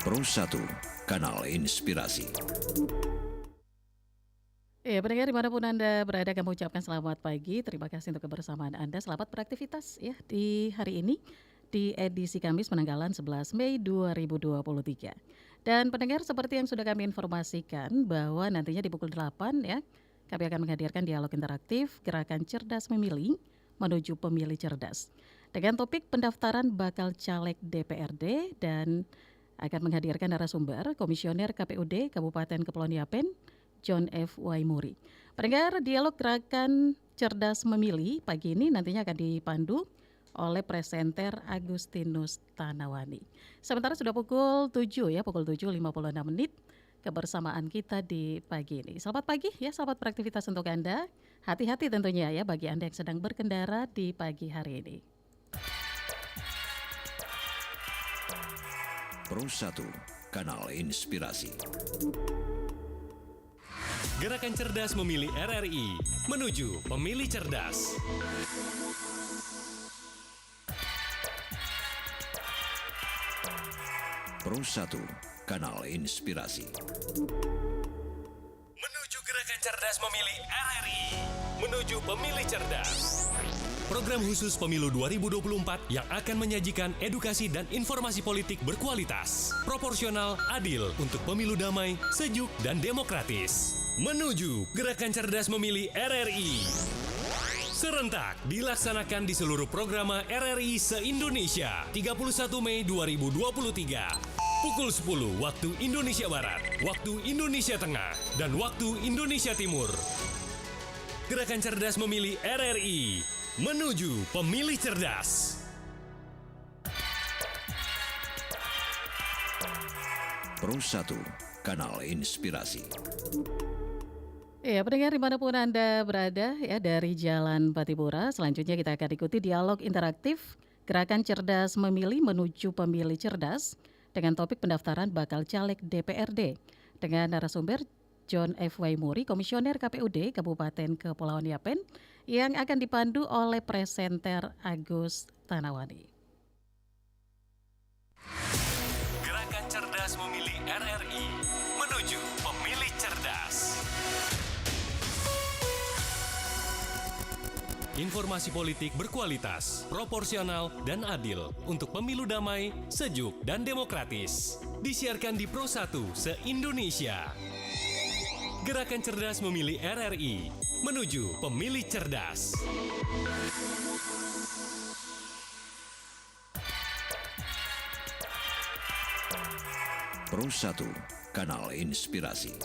Pro 1, Kanal Inspirasi. Ya, pendengar dimanapun Anda berada, kami ucapkan selamat pagi. Terima kasih untuk kebersamaan Anda. Selamat beraktivitas ya di hari ini, di edisi Kamis penanggalan 11 Mei 2023. Dan pendengar, seperti yang sudah kami informasikan bahwa nantinya di pukul 8 ya, kami akan menghadirkan dialog interaktif Gerakan Cerdas Memilih menuju Pemilih Cerdas. Dengan topik pendaftaran bakal caleg DPRD dan akan menghadirkan narasumber Komisioner KPUD Kabupaten Kepulauan Yapen, John F. Waimuri. Pendengar, dialog Gerakan Cerdas Memilih pagi ini nantinya akan dipandu oleh presenter Agustinus Tanawani. Sementara sudah pukul 7 ya, pukul 7.56 menit kebersamaan kita di pagi ini. Selamat pagi ya, selamat beraktivitas untuk Anda. Hati-hati tentunya ya bagi Anda yang sedang berkendara di pagi hari ini. Pro 1, Kanal Inspirasi. Gerakan Cerdas Memilih RRI menuju Pemilih Cerdas. Pro 1, Kanal Inspirasi. Menuju Gerakan Cerdas Memilih RRI menuju Pemilih Cerdas. Program khusus Pemilu 2024 yang akan menyajikan edukasi dan informasi politik berkualitas, proporsional, adil untuk pemilu damai, sejuk, dan demokratis. Menuju Gerakan Cerdas Memilih RRI. Serentak dilaksanakan di seluruh programa RRI se-Indonesia 31 Mei 2023. Pukul 10 waktu Indonesia Barat, waktu Indonesia Tengah, dan waktu Indonesia Timur. Gerakan Cerdas Memilih RRI menuju Pemilih Cerdas. Pro 1, Kanal Inspirasi. Ya, pendengar dimanapun Anda berada ya dari Jalan Patipura, selanjutnya kita akan ikuti dialog interaktif Gerakan Cerdas Memilih menuju Pemilih Cerdas dengan topik pendaftaran bakal caleg DPRD dengan narasumber John F. Waimuri, Komisioner KPUD Kabupaten Kepulauan Yapen yang akan dipandu oleh presenter Agus Tanawani. Gerakan Cerdas Memilih RRI menuju Pemilih Cerdas. Informasi politik berkualitas, proporsional, dan adil untuk pemilu damai, sejuk, dan demokratis. Disiarkan di Pro 1 se-Indonesia. Gerakan Cerdas Memilih RRI menuju Pemilih Cerdas. Pro 1, Kanal Inspirasi.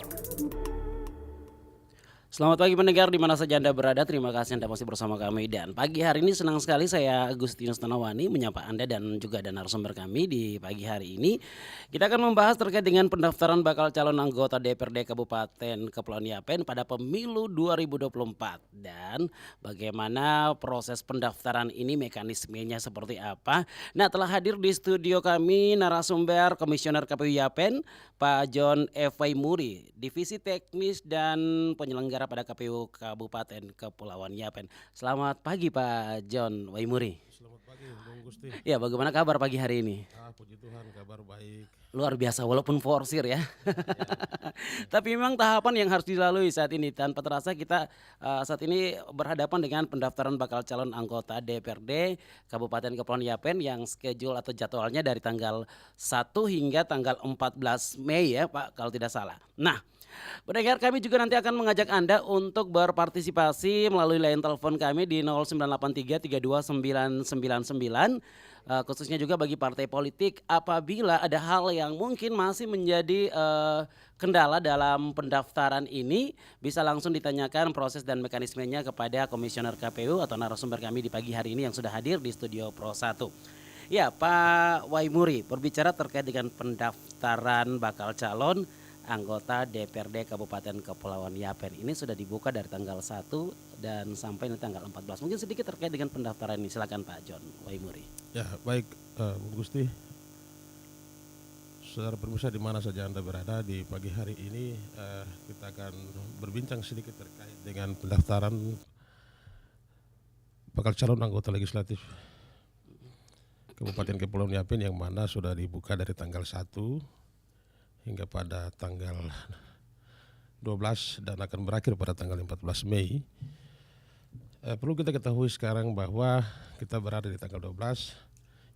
Selamat pagi pendengar di mana saja Anda berada, terima kasih Anda masih bersama kami. Dan pagi hari ini senang sekali saya Agustinus Tanawani menyapa Anda dan juga ada narasumber kami di pagi hari ini. Kita akan membahas terkait dengan pendaftaran bakal calon anggota DPRD Kabupaten Kepulauan Yapen pada pemilu 2024. Dan bagaimana proses pendaftaran ini, mekanismenya seperti apa. Nah, telah hadir di studio kami narasumber Komisioner KPU Yapen, Pak John F. Waimuri, Divisi Teknis dan Penyelenggara pada KPU Kabupaten Kepulauan Yapen. Selamat pagi Pak John Waimuri. Selamat pagi Bung Gusti. Ya, bagaimana kabar pagi hari ini? Puji Tuhan, kabar baik. Luar biasa walaupun forsir ya. Tapi memang tahapan yang harus dilalui saat ini. Tanpa terasa kita saat ini berhadapan dengan pendaftaran bakal calon anggota DPRD Kabupaten Kepulauan Yapen yang schedule atau jadwalnya dari tanggal 1 hingga tanggal 14 Mei ya Pak kalau tidak salah. Nah, pendengar, kami juga nanti akan mengajak Anda untuk berpartisipasi melalui line telepon kami di 0983329999, khususnya juga bagi partai politik apabila ada hal yang mungkin masih menjadi kendala dalam pendaftaran ini, bisa langsung ditanyakan proses dan mekanismenya kepada Komisioner KPU atau narasumber kami di pagi hari ini yang sudah hadir di studio Pro 1. Ya, Pak Waimuri, berbicara terkait dengan pendaftaran bakal calon anggota DPRD Kabupaten Kepulauan Yapen ini sudah dibuka dari tanggal 1 dan sampai nanti tanggal 14. Mungkin sedikit terkait dengan pendaftaran ini, silakan Pak John Waimuri. Ya baik Bung Gusti, saudara pemirsa di mana saja Anda berada di pagi hari ini, kita akan berbincang sedikit terkait dengan pendaftaran bakal calon anggota legislatif Kabupaten Kepulauan Yapen yang mana sudah dibuka dari tanggal 1 hingga pada tanggal 12 dan akan berakhir pada tanggal 14 Mei. Perlu kita ketahui sekarang bahwa kita berada di tanggal 12,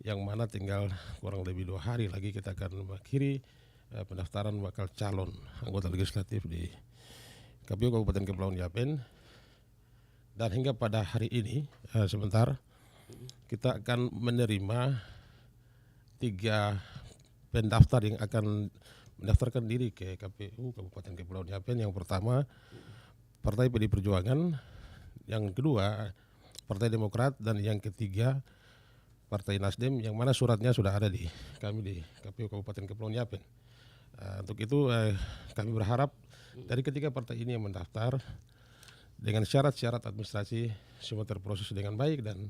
yang mana tinggal kurang lebih 2 hari lagi kita akan mengakhiri pendaftaran bakal calon anggota legislatif di KPU Kabupaten Kepulauan Yapen. Dan hingga pada hari ini sebentar kita akan menerima 3 pendaftar yang akan mendaftarkan diri ke KPU Kabupaten Kepulauan Yapen. Yang pertama Partai PD Perjuangan, yang kedua Partai Demokrat, dan yang ketiga Partai Nasdem, yang mana suratnya sudah ada di kami di KPU Kabupaten Kepulauan Yapen. Untuk itu kami berharap dari ketiga partai ini yang mendaftar dengan syarat-syarat administrasi semua terproses dengan baik dan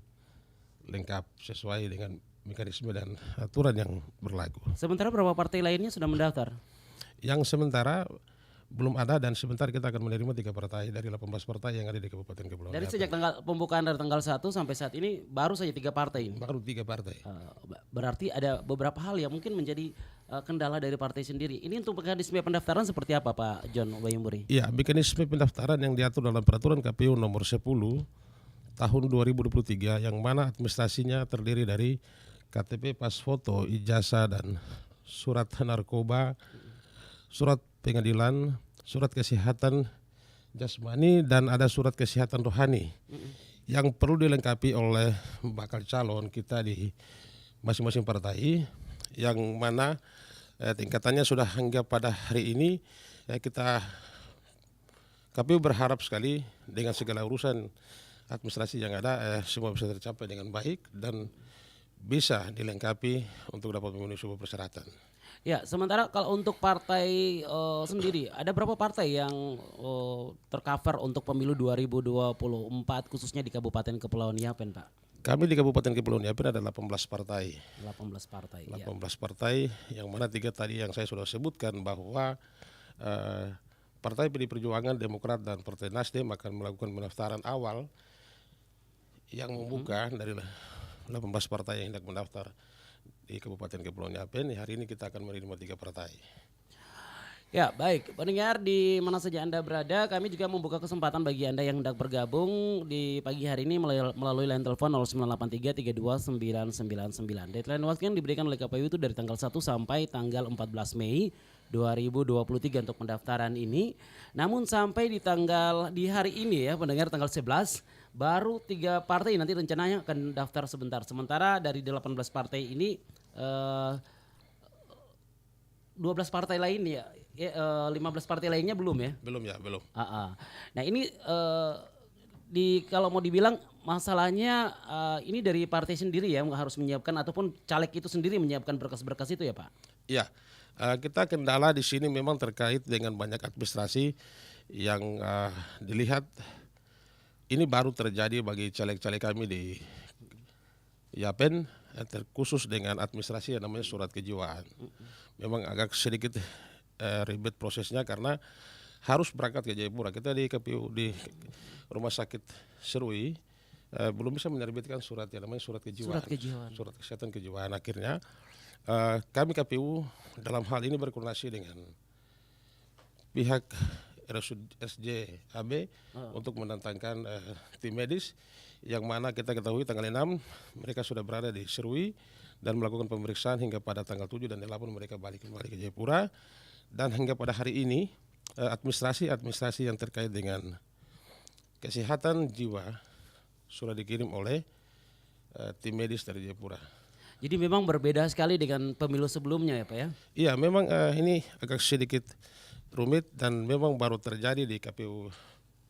lengkap sesuai dengan mekanisme dan aturan yang berlaku. Sementara berapa partai lainnya sudah mendaftar? Yang sementara belum ada, dan sebentar kita akan menerima 3 partai dari 18 partai yang ada di Kabupaten Kepulauan Dari Yapen. sejak tanggal pembukaan dari tanggal 1 sampai saat ini baru saja 3 partai ini. Baru 3 partai. Berarti ada beberapa hal yang mungkin menjadi kendala dari partai sendiri. Ini untuk mekanisme pendaftaran seperti apa Pak John Bayumburi? Iya, mekanisme pendaftaran yang diatur dalam peraturan KPU nomor 10 tahun 2023, yang mana administrasinya terdiri dari KTP, pas foto, ijazah dan surat narkoba, surat pengadilan, surat kesehatan jasmani, dan ada surat kesehatan rohani yang perlu dilengkapi oleh bakal calon kita di masing-masing partai, yang mana tingkatannya sudah hingga pada hari ini. Kita KPU berharap sekali dengan segala urusan administrasi yang ada semua bisa tercapai dengan baik dan bisa dilengkapi untuk dapat memenuhi sebuah persyaratan. Ya, sementara kalau untuk partai sendiri, ada berapa partai yang tercover untuk pemilu 2024 khususnya di Kabupaten Kepulauan Yapen, Pak? Kami di Kabupaten Kepulauan Yapen ada 18 partai. 18 partai. 18 partai, yang mana 3 tadi yang saya sudah sebutkan bahwa Partai PD Perjuangan, Demokrat, dan Partai Nasdem akan melakukan pendaftaran awal yang membuka dari 18 partai yang hendak mendaftar di Kabupaten Kepulauan Yapen. Hari ini kita akan menerima 3 partai. Ya, baik. Pendengar di mana saja Anda berada, kami juga membuka kesempatan bagi Anda yang hendak bergabung di pagi hari ini melalui line telepon 0983 32 999. Deadline waktu yang diberikan oleh KPU itu dari tanggal 1 sampai tanggal 14 Mei 2023 untuk pendaftaran ini. Namun sampai di hari ini ya, pendengar, tanggal 11 baru 3 partai nanti rencananya akan daftar sebentar. Sementara dari 18 partai ini 12 partai lain ya, 15 partai lainnya belum ya? Belum ya, belum. Nah ini kalau mau dibilang masalahnya ini dari partai sendiri ya harus menyiapkan, ataupun caleg itu sendiri menyiapkan berkas-berkas itu ya Pak? Iya, kita kendala di sini memang terkait dengan banyak administrasi yang dilihat ini baru terjadi bagi caleg-caleg kami di Yapen, terkhusus dengan administrasi yang namanya surat kejiwaan. Memang agak sedikit ribet prosesnya karena harus berangkat ke Jayapura. Kita di KPU di Rumah Sakit Serui belum bisa menerbitkan surat yang namanya surat kejiwaan. Surat kesehatan kejiwaan. Akhirnya kami KPU dalam hal ini berkoordinasi dengan pihak RSUD-AB untuk mendatangkan tim medis, yang mana kita ketahui tanggal 6 mereka sudah berada di Serui dan melakukan pemeriksaan hingga pada tanggal 7 dan 8 mereka balik kembali ke Jayapura. Dan hingga pada hari ini administrasi yang terkait dengan kesehatan jiwa sudah dikirim oleh tim medis dari Jayapura. Jadi memang berbeda sekali dengan pemilu sebelumnya ya Pak ya? Iya, memang ini agak sedikit rumit dan memang baru terjadi di KPU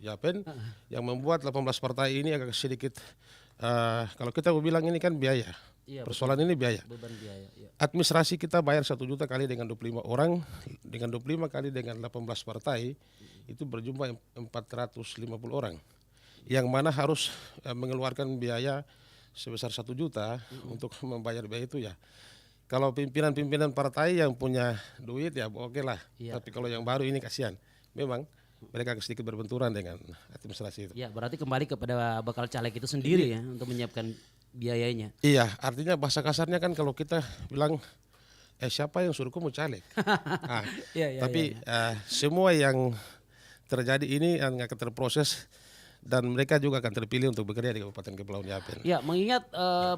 Yapen yang membuat 18 partai ini agak sedikit kalau kita bilang ini kan biaya. Iya, persoalan betul. Ini biaya. Beban biaya. Iya. Administrasi kita bayar 1 juta kali dengan 25 orang, dengan 25 kali dengan 18 partai itu berjumlah 450 orang. Yang mana harus mengeluarkan biaya sebesar 1 juta untuk membayar biaya itu ya. Kalau pimpinan partai yang punya duit ya oke lah. Iya. Tapi kalau yang baru ini kasihan. Memang mereka sedikit berbenturan dengan administrasi itu. Ya, berarti kembali kepada bakal caleg itu sendiri ya untuk menyiapkan biayanya. Iya, artinya bahasa kasarnya kan kalau kita bilang siapa yang suruh kamu caleg? Ah, Iya, iya, tapi iya. semua yang terjadi ini akan terproses dan mereka juga akan terpilih untuk bekerja di Kabupaten Kepulauan Yapen. Ya, mengingat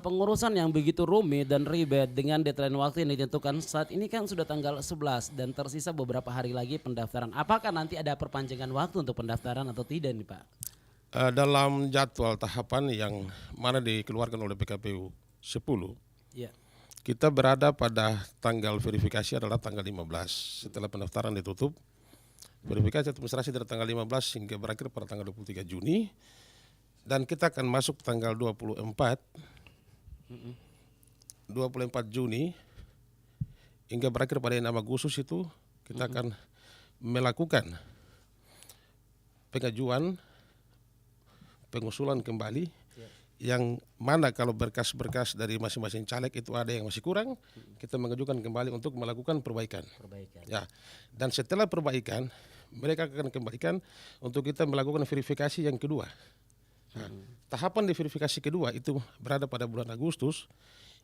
pengurusan yang begitu rumit dan ribet dengan deadline waktu yang ditentukan saat ini kan sudah tanggal 11 dan tersisa beberapa hari lagi pendaftaran. Apakah nanti ada perpanjangan waktu untuk pendaftaran atau tidak nih Pak? Dalam jadwal tahapan yang mana dikeluarkan oleh PKPU 10, Ya. kita berada pada tanggal verifikasi adalah tanggal 15. Setelah pendaftaran ditutup, verifikasi administrasi dari tanggal 15 hingga berakhir pada tanggal 23 Juni. Dan kita akan masuk tanggal 24 Juni hingga berakhir pada 6 Agustus itu kita akan melakukan pengajuan pengusulan kembali yang mana kalau berkas-berkas dari masing-masing caleg itu ada yang masih kurang, kita mengajukan kembali untuk melakukan perbaikan. Ya, dan setelah perbaikan mereka akan kembalikan untuk kita melakukan verifikasi yang kedua. Nah, tahapan di verifikasi kedua itu berada pada bulan Agustus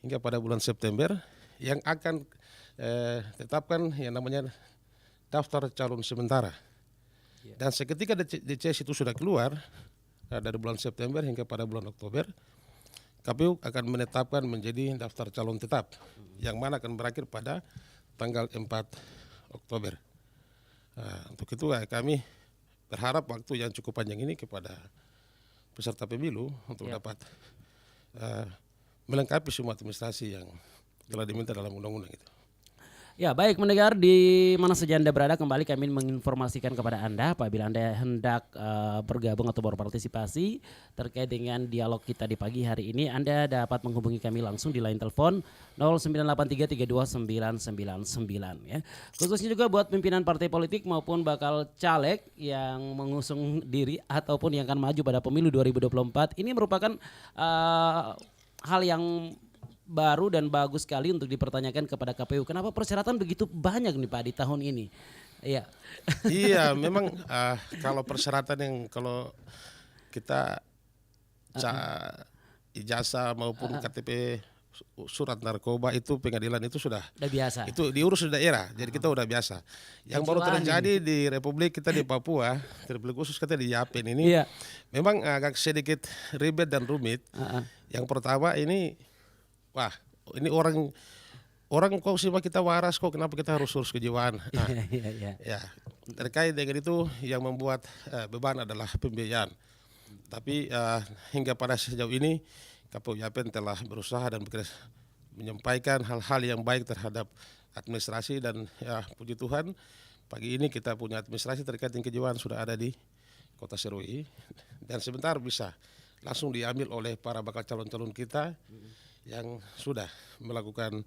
hingga pada bulan September yang akan tetapkan yang namanya daftar calon sementara. Dan seketika DCS itu sudah keluar dari bulan September hingga pada bulan Oktober, KPU akan menetapkan menjadi daftar calon tetap yang mana akan berakhir pada tanggal 4 Oktober. Untuk itu kami berharap waktu yang cukup panjang ini kepada peserta pemilu untuk dapat melengkapi semua administrasi yang telah diminta dalam undang-undang itu. Ya, baik mendengar di mana saja Anda berada, kembali kami menginformasikan kepada Anda apabila Anda hendak bergabung atau berpartisipasi terkait dengan dialog kita di pagi hari ini, Anda dapat menghubungi kami langsung di line telepon 0983329999 ya. Khususnya juga buat pimpinan partai politik maupun bakal caleg yang mengusung diri ataupun yang akan maju pada pemilu 2024. Ini merupakan hal yang baru dan bagus sekali untuk dipertanyakan kepada KPU. Kenapa persyaratan begitu banyak nih Pak di tahun ini? Iya. Iya, memang kalau persyaratan yang kalau kita ijazah maupun KTP surat narkoba itu pengadilan itu sudah biasa. Itu diurus di daerah, jadi kita udah biasa. Yang baru terjadi di Republik kita di Papua, terlebih khusus kita di Yapen ini, memang agak sedikit ribet dan rumit. Yang pertama ini, wah ini orang kok sih kita waras kok, kenapa kita harus urus kejiwaan? Nah, ya terkait dengan itu yang membuat beban adalah pembiayaan. Tapi hingga pada sejauh ini KPU Yapen telah berusaha dan bekerja menyampaikan hal-hal yang baik terhadap administrasi dan ya puji Tuhan pagi ini kita punya administrasi terkait dengan kejiwaan sudah ada di Kota Serui dan sebentar bisa langsung diambil oleh para bakal calon-calon kita yang sudah melakukan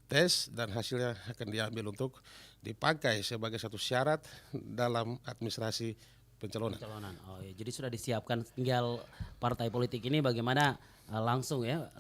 tes dan hasilnya akan diambil untuk dipakai sebagai satu syarat dalam administrasi pencalonan. Oh ya, jadi sudah disiapkan, tinggal partai politik ini bagaimana langsung ya,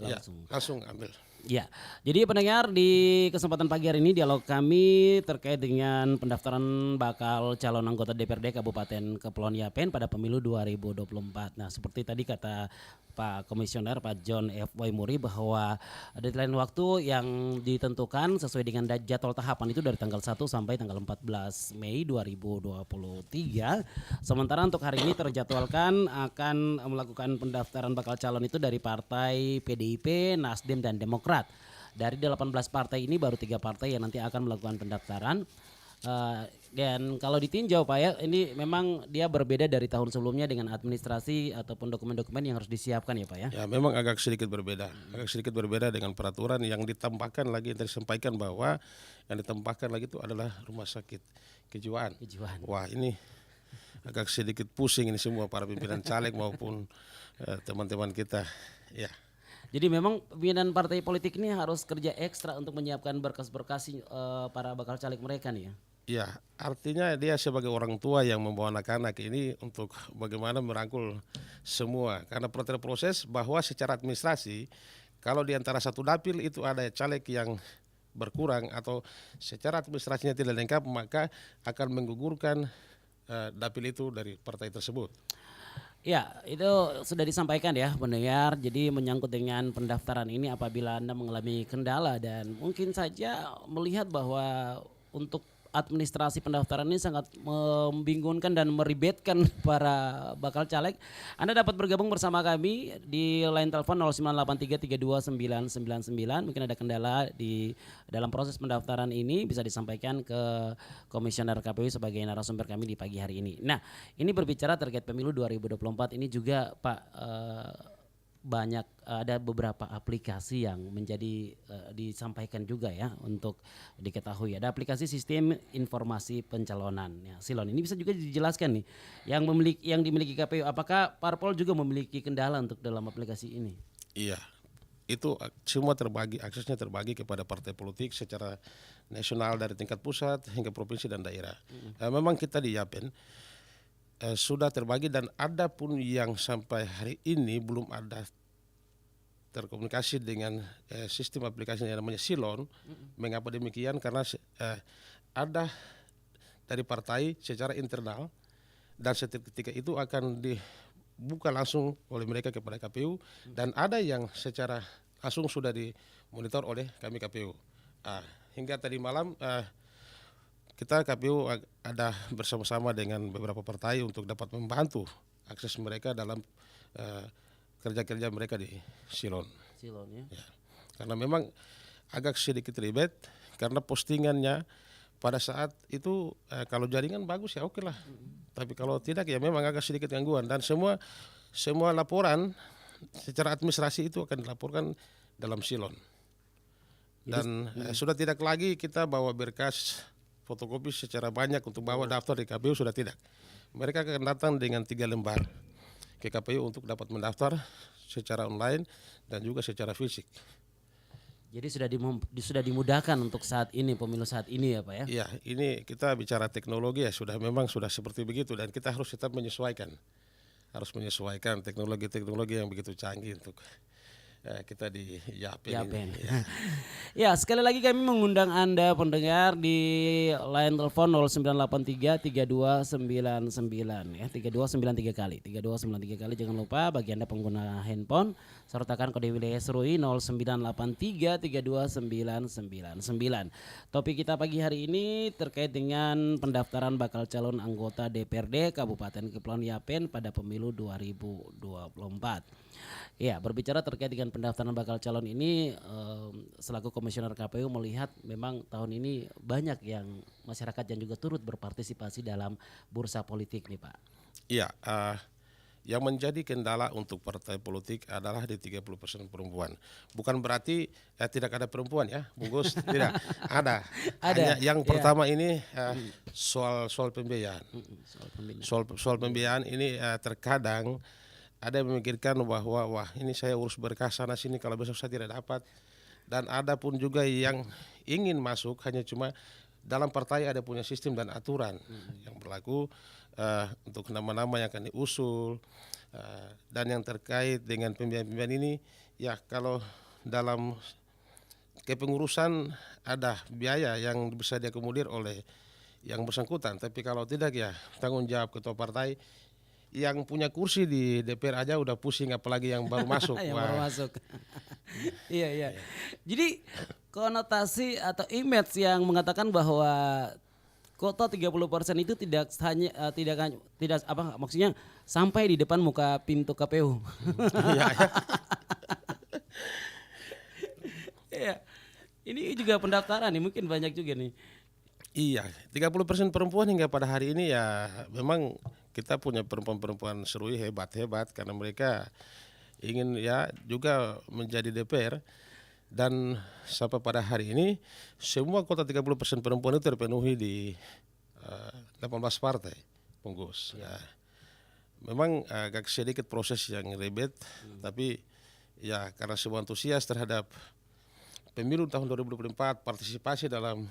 langsung ambil. Ya, jadi pendengar di kesempatan pagi hari ini dialog kami terkait dengan pendaftaran bakal calon anggota DPRD Kabupaten Kepulauan Yapen pada pemilu 2024. Nah, seperti tadi kata Pak Komisioner Pak John F. Waimuri bahwa deadline waktu yang ditentukan sesuai dengan jadwal tahapan itu dari tanggal 1 sampai tanggal 14 Mei 2023. Sementara untuk hari ini terjadwalkan akan melakukan pendaftaran bakal calon itu dari partai PDIP, Nasdem dan Demokrat. Dari 18 partai ini baru 3 partai yang nanti akan melakukan pendaftaran. Dan kalau ditinjau Pak ya, ini memang dia berbeda dari tahun sebelumnya dengan administrasi ataupun dokumen-dokumen yang harus disiapkan ya Pak ya. Ya memang agak sedikit berbeda, dengan peraturan yang ditambahkan lagi, yang disampaikan bahwa yang ditambahkan lagi itu adalah rumah sakit kejiwaan. Wah ini agak sedikit pusing ini semua para pimpinan caleg maupun teman-teman kita ya. Jadi memang pimpinan partai politik ini harus kerja ekstra untuk menyiapkan berkas-berkas para bakal caleg mereka nih ya. Ya, artinya dia sebagai orang tua yang membawa anak-anak ini untuk bagaimana merangkul semua. Karena proses bahwa secara administrasi, kalau di antara satu dapil itu ada caleg yang berkurang atau secara administrasinya tidak lengkap, maka akan menggugurkan dapil itu dari partai tersebut. Ya, itu sudah disampaikan ya pendengar. Jadi menyangkut dengan pendaftaran ini apabila Anda mengalami kendala dan mungkin saja melihat bahwa untuk administrasi pendaftaran ini sangat membingungkan dan meribetkan para bakal caleg. Anda dapat bergabung bersama kami di line telepon 0983329999. Mungkin ada kendala di dalam proses pendaftaran ini bisa disampaikan ke Komisioner KPU sebagai narasumber kami di pagi hari ini. Nah, ini berbicara terkait pemilu 2024 ini juga Pak, banyak ada beberapa aplikasi yang menjadi disampaikan juga ya untuk diketahui. Ada aplikasi sistem informasi pencalonan ya, Silon. Ini bisa juga dijelaskan nih yang dimiliki KPU, apakah parpol juga memiliki kendala untuk dalam aplikasi ini? Iya, itu semua terbagi, aksesnya terbagi kepada partai politik secara nasional dari tingkat pusat hingga provinsi dan daerah. Memang kita di Yapen sudah terbagi dan ada pun yang sampai hari ini belum ada terkomunikasi dengan sistem aplikasi yang namanya Silon. Mengapa demikian? Karena ada dari partai secara internal dan ketika itu akan dibuka langsung oleh mereka kepada KPU dan ada yang secara langsung sudah dimonitor oleh kami KPU. Hingga tadi malam kita KPU ada bersama-sama dengan beberapa partai untuk dapat membantu akses mereka dalam kerja-kerja mereka di Silon. Silon ya. Ya. Karena memang agak sedikit ribet karena postingannya pada saat itu kalau jaringan bagus ya oke lah. Tapi kalau tidak ya memang agak sedikit gangguan dan semua laporan secara administrasi itu akan dilaporkan dalam Silon. Dan sudah tidak lagi kita bawa berkas fotokopi secara banyak untuk bawa daftar di KPU, sudah tidak. Mereka akan datang dengan 3 lembar ke KPU untuk dapat mendaftar secara online dan juga secara fisik. Jadi sudah dimudahkan untuk saat ini, pemilu saat ini ya Pak ya? Iya, ini kita bicara teknologi ya memang sudah seperti begitu dan kita harus tetap menyesuaikan. Harus menyesuaikan teknologi yang begitu canggih untuk kita di Yapen. Ini. Ya, sekali lagi kami mengundang Anda pendengar di line telepon 0983 3299 ya, 3293 kali. 3293 kali, jangan lupa bagi Anda pengguna handphone sertakan kode wilayah Serui 0983 329999. Topik kita pagi hari ini terkait dengan pendaftaran bakal calon anggota DPRD Kabupaten Kepulauan Yapen pada pemilu 2024. Ya, berbicara terkait dengan pendaftaran bakal calon ini, selaku Komisioner KPU melihat memang tahun ini banyak yang masyarakat yang juga turut berpartisipasi dalam bursa politik nih Pak. Iya, yang menjadi kendala untuk partai politik adalah di 30% perempuan. Bukan berarti tidak ada perempuan ya, Bungkus, tidak ada. Hanya yang pertama ini soal pembiayaan. Soal pembiayaan ini terkadang ada yang memikirkan bahwa wah ini saya urus berkas sana sini kalau besok saya tidak dapat, dan ada pun juga yang ingin masuk hanya cuma dalam partai ada punya sistem dan aturan yang berlaku untuk nama-nama yang akan diusul dan yang terkait dengan pembiayaan ini ya kalau dalam kepengurusan ada biaya yang bisa diakomodir oleh yang bersangkutan, tapi kalau tidak ya tanggung jawab ketua partai. Yang punya kursi di DPR aja udah pusing apalagi yang baru masuk. Yang baru masuk. Iya. Jadi konotasi atau image yang mengatakan bahwa kota 30% itu tidak maksudnya sampai di depan muka pintu KPU. Iya. Ini juga pendaftaran nih mungkin banyak juga nih. Iya, 30% perempuan hingga pada hari ini ya memang kita punya perempuan-perempuan Serui hebat karena mereka ingin ya juga menjadi DPR dan sampai pada hari ini semua kota 30% perempuan itu terpenuhi di 18 partai pengurus. Ya. Memang agak sedikit proses yang ribet tapi ya karena semua antusias terhadap pemilu tahun 2024 partisipasi dalam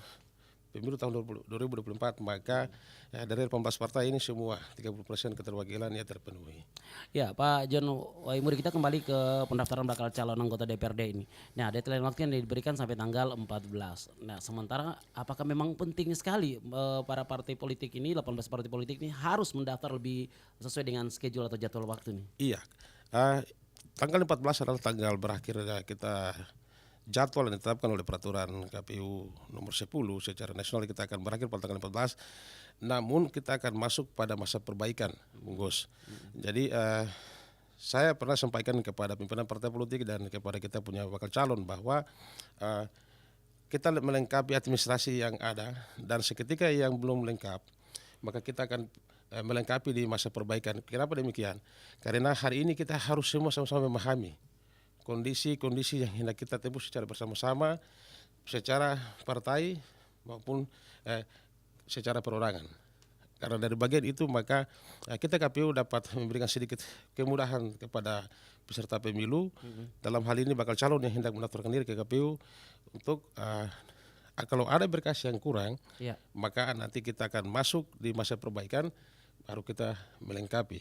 pemilu tahun 2024, maka dari 18 partai ini semua 30% keterwakilan ya terpenuhi. Ya, Pak John Waimuri, kita kembali ke pendaftaran bakal calon anggota DPRD ini. Nah, deadline waktu yang diberikan sampai tanggal 14. Nah, sementara apakah memang penting sekali para partai politik ini, 18 partai politik ini harus mendaftar lebih sesuai dengan schedule atau jadwal waktu nih? Iya, tanggal 14 adalah tanggal berakhir kita jadwal yang ditetapkan oleh peraturan KPU nomor 10 secara nasional. Kita akan berakhir pada tanggal 14, namun kita akan masuk pada masa perbaikan, Bung Gus. Jadi saya pernah sampaikan kepada pimpinan partai politik dan kepada kita punya bakal calon bahwa kita melengkapi administrasi yang ada, dan seketika yang belum lengkap maka kita akan melengkapi di masa perbaikan. Kenapa demikian? Karena hari ini kita harus semua sama-sama memahami kondisi-kondisi yang hendak kita tempuh secara bersama-sama, secara partai maupun secara perorangan. Karena dari bagian itu maka kita KPU dapat memberikan sedikit kemudahan kepada peserta pemilu, dalam hal ini bakal calon yang hendak mendaftarkan diri ke KPU untuk kalau ada berkas yang kurang, maka nanti kita akan masuk di masa perbaikan, baru kita melengkapi.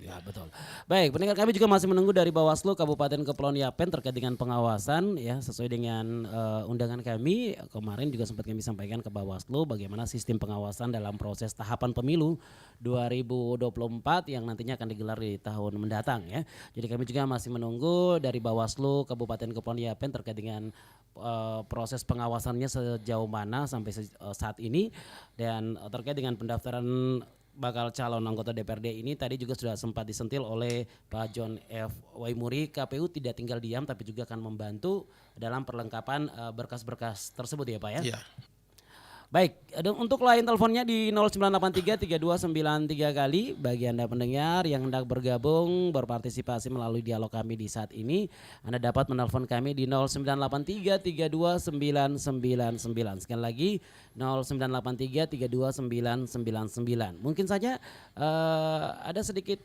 Ya, betul. Baik, pendengar kami juga masih menunggu dari Bawaslu Kabupaten Kepulauan Yapen terkait dengan pengawasan ya, sesuai dengan undangan kami kemarin juga sempat kami sampaikan ke Bawaslu bagaimana sistem pengawasan dalam proses tahapan pemilu 2024 yang nantinya akan digelar di tahun mendatang ya. Jadi kami juga masih menunggu dari Bawaslu Kabupaten Kepulauan Yapen terkait dengan proses pengawasannya sejauh mana sampai saat ini, dan terkait dengan pendaftaran bakal calon anggota DPRD ini tadi juga sudah sempat disentil oleh Pak John F. Waimuri. KPU tidak tinggal diam tapi juga akan membantu dalam perlengkapan berkas-berkas tersebut ya Pak ya? Iya. Baik, untuk line teleponnya di 0983 3293 kali bagi Anda pendengar yang hendak bergabung berpartisipasi melalui dialog kami di saat ini, Anda dapat menelpon kami di 0983 329999. Sekali lagi 0983 329999. Mungkin saja ada sedikit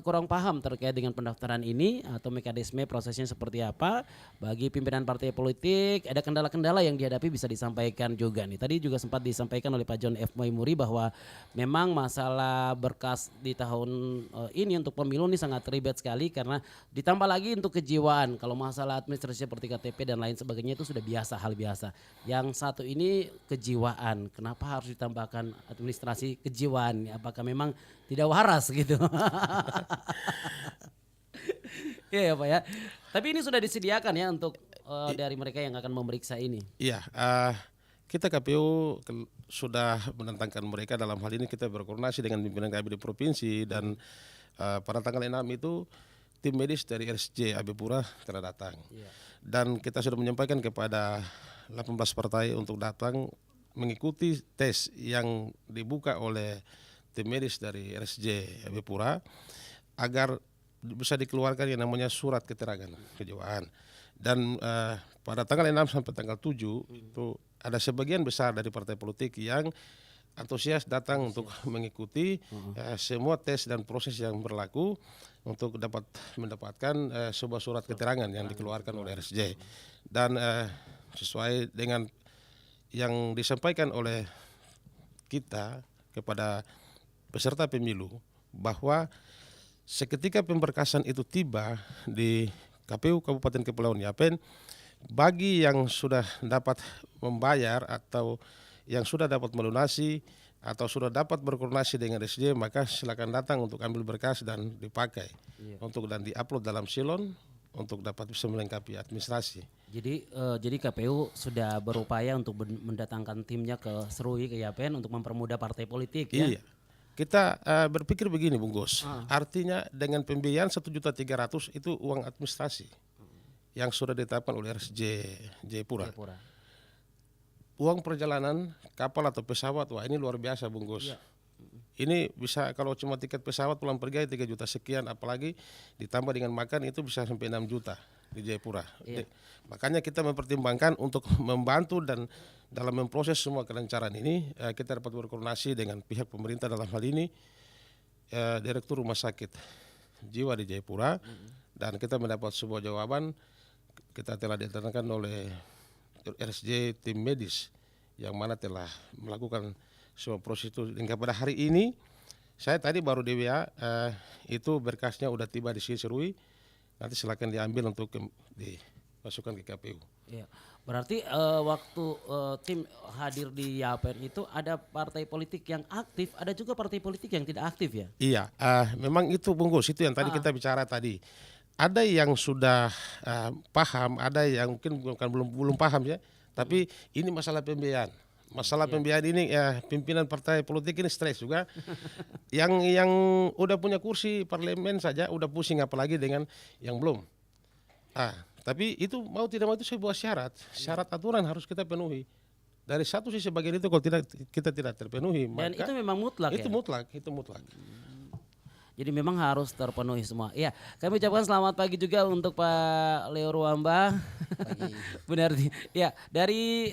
kurang paham terkait dengan pendaftaran ini atau mekanisme prosesnya seperti apa bagi pimpinan partai politik, ada kendala-kendala yang dihadapi bisa disampaikan juga nih. Tadi juga sempat disampaikan oleh Pak John F. Waimuri bahwa memang masalah berkas di tahun ini untuk pemilu ini sangat ribet sekali karena ditambah lagi untuk kejiwaan. Kalau masalah administrasi seperti KTP dan lain sebagainya itu sudah biasa, hal biasa. Yang satu ini kejiwaan. Kenapa harus ditambahkan administrasi kejiwaan? Apakah memang tidak waras gitu? Iya ya Pak ya. Tapi ini sudah disediakan ya untuk dari mereka yang akan memeriksa ini. Iya, kita KPU sudah menentangkan mereka. Dalam hal ini kita berkoordinasi dengan pimpinan kami di provinsi dan pada tanggal 6 itu tim medis dari RSJ AB Pura telah datang. Dan kita sudah menyampaikan kepada 18 partai untuk datang mengikuti tes yang dibuka oleh tim medis dari RSJ AB Pura agar bisa dikeluarkan yang namanya surat keterangan kejiwaan. Dan pada tanggal 6 sampai tanggal 7 itu ada sebagian besar dari partai politik yang antusias datang untuk mengikuti semua tes dan proses yang berlaku untuk dapat mendapatkan sebuah surat keterangan yang dikeluarkan oleh RSJ. Dan sesuai dengan yang disampaikan oleh kita kepada peserta pemilu bahwa seketika pemberkasan itu tiba di KPU Kabupaten Kepulauan Yapen, bagi yang sudah dapat membayar atau yang sudah dapat melunasi atau sudah dapat berkoordinasi dengan RSJ, maka silakan datang untuk ambil berkas dan dipakai untuk dan diupload dalam silon untuk dapat bisa melengkapi administrasi. Jadi KPU sudah berupaya untuk mendatangkan timnya ke Serui, ke Yapen untuk mempermudah partai politik ya. Iya. Kita berpikir begini Bung Gus, artinya dengan pembiayaan 1.300.000 itu uang administrasi yang sudah ditetapkan oleh RSJ Jayapura. Uang perjalanan kapal atau pesawat, wah ini luar biasa Bung Gus. Ini bisa kalau cuma tiket pesawat pulang pergi 3 juta sekian, apalagi ditambah dengan makan itu bisa sampai 6 juta di Jayapura. Makanya kita mempertimbangkan untuk membantu dan dalam memproses semua kelancaran ini kita dapat berkoordinasi dengan pihak pemerintah, dalam hal ini Direktur Rumah Sakit Jiwa di Jayapura, dan kita mendapat sebuah jawaban. Kita telah didatangkan oleh RSJ tim medis yang mana telah melakukan semua proses itu. Hingga pada hari ini saya tadi baru di WA, itu berkasnya udah tiba di Serui, nanti silakan diambil untuk dimasukkan ke KPU. Iya. Berarti waktu tim hadir di Yapen itu ada partai politik yang aktif, ada juga partai politik yang tidak aktif ya? Iya, memang itu Bungkus, itu yang tadi kita bicara tadi. Ada yang sudah paham, ada yang mungkin bukan belum paham ya. Tapi ini masalah pembiayaan. Masalah pembiayaan ini pimpinan partai politik ini stres juga. yang udah punya kursi parlemen saja udah pusing, apalagi dengan yang belum. Tapi itu mau tidak mau itu sebuah syarat aturan harus kita penuhi. Dari satu sisi bagian itu kalau kita tidak terpenuhi, Dan maka itu memang mutlak itu ya? itu mutlak. Jadi memang harus terpenuhi semua. Iya, kami ucapkan selamat pagi juga untuk Pak Leo Ruamba. Benar. Ya, dari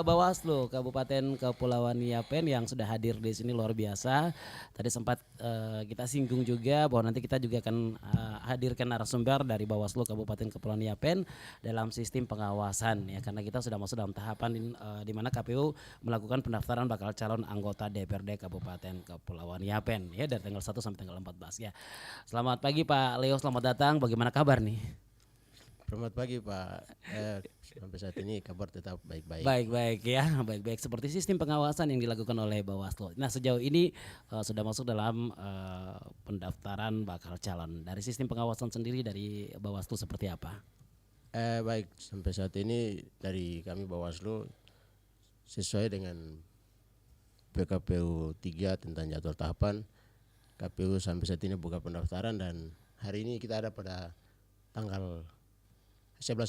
Bawaslu Kabupaten Kepulauan Yapen yang sudah hadir di sini luar biasa. Tadi sempat kita singgung juga bahwa nanti kita juga akan hadirkan narasumber dari Bawaslu Kabupaten Kepulauan Yapen dalam sistem pengawasan ya, karena kita sudah masuk dalam tahapan di mana KPU melakukan pendaftaran bakal calon anggota DPRD Kabupaten Kepulauan Yapen ya dari tanggal 1 sampai tanggal 14 ya. Selamat pagi Pak Leo, selamat datang. Bagaimana kabar nih? Selamat pagi Pak. Sampai saat ini kabar tetap baik-baik. Baik-baik ya, baik-baik seperti sistem pengawasan yang dilakukan oleh Bawaslu. Nah sejauh ini sudah masuk dalam pendaftaran bakal calon. Dari sistem pengawasan sendiri dari Bawaslu seperti apa? Baik, sampai saat ini dari kami Bawaslu sesuai dengan PKPU 3 tentang jadwal tahapan, KPU sampai saat ini buka pendaftaran dan hari ini kita ada pada tanggal 11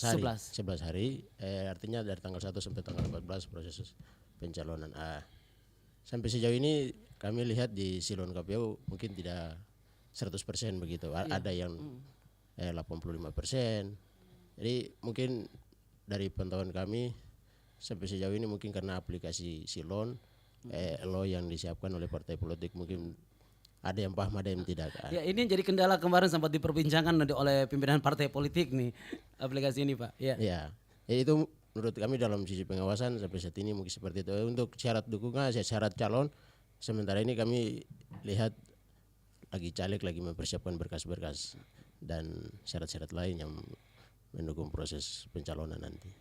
hari. Artinya dari tanggal 1 sampai tanggal 14 proses pencalonan. Sampai sejauh ini kami lihat di silon KPU mungkin tidak 100% begitu. Ada yang 85%. Jadi mungkin dari pantauan kami sampai sejauh ini mungkin karena aplikasi silon lo yang disiapkan oleh partai politik mungkin ada yang paham, ada yang tidak. Ya ini jadi kendala kemarin sempat diperbincangkan oleh pimpinan partai politik nih aplikasi ini Pak. Ya. Ya, itu menurut kami dalam sisi pengawasan sampai saat ini mungkin seperti itu. Untuk syarat dukungan, syarat calon, sementara ini kami lihat lagi caleg lagi mempersiapkan berkas-berkas dan syarat-syarat lain yang mendukung proses pencalonan nanti.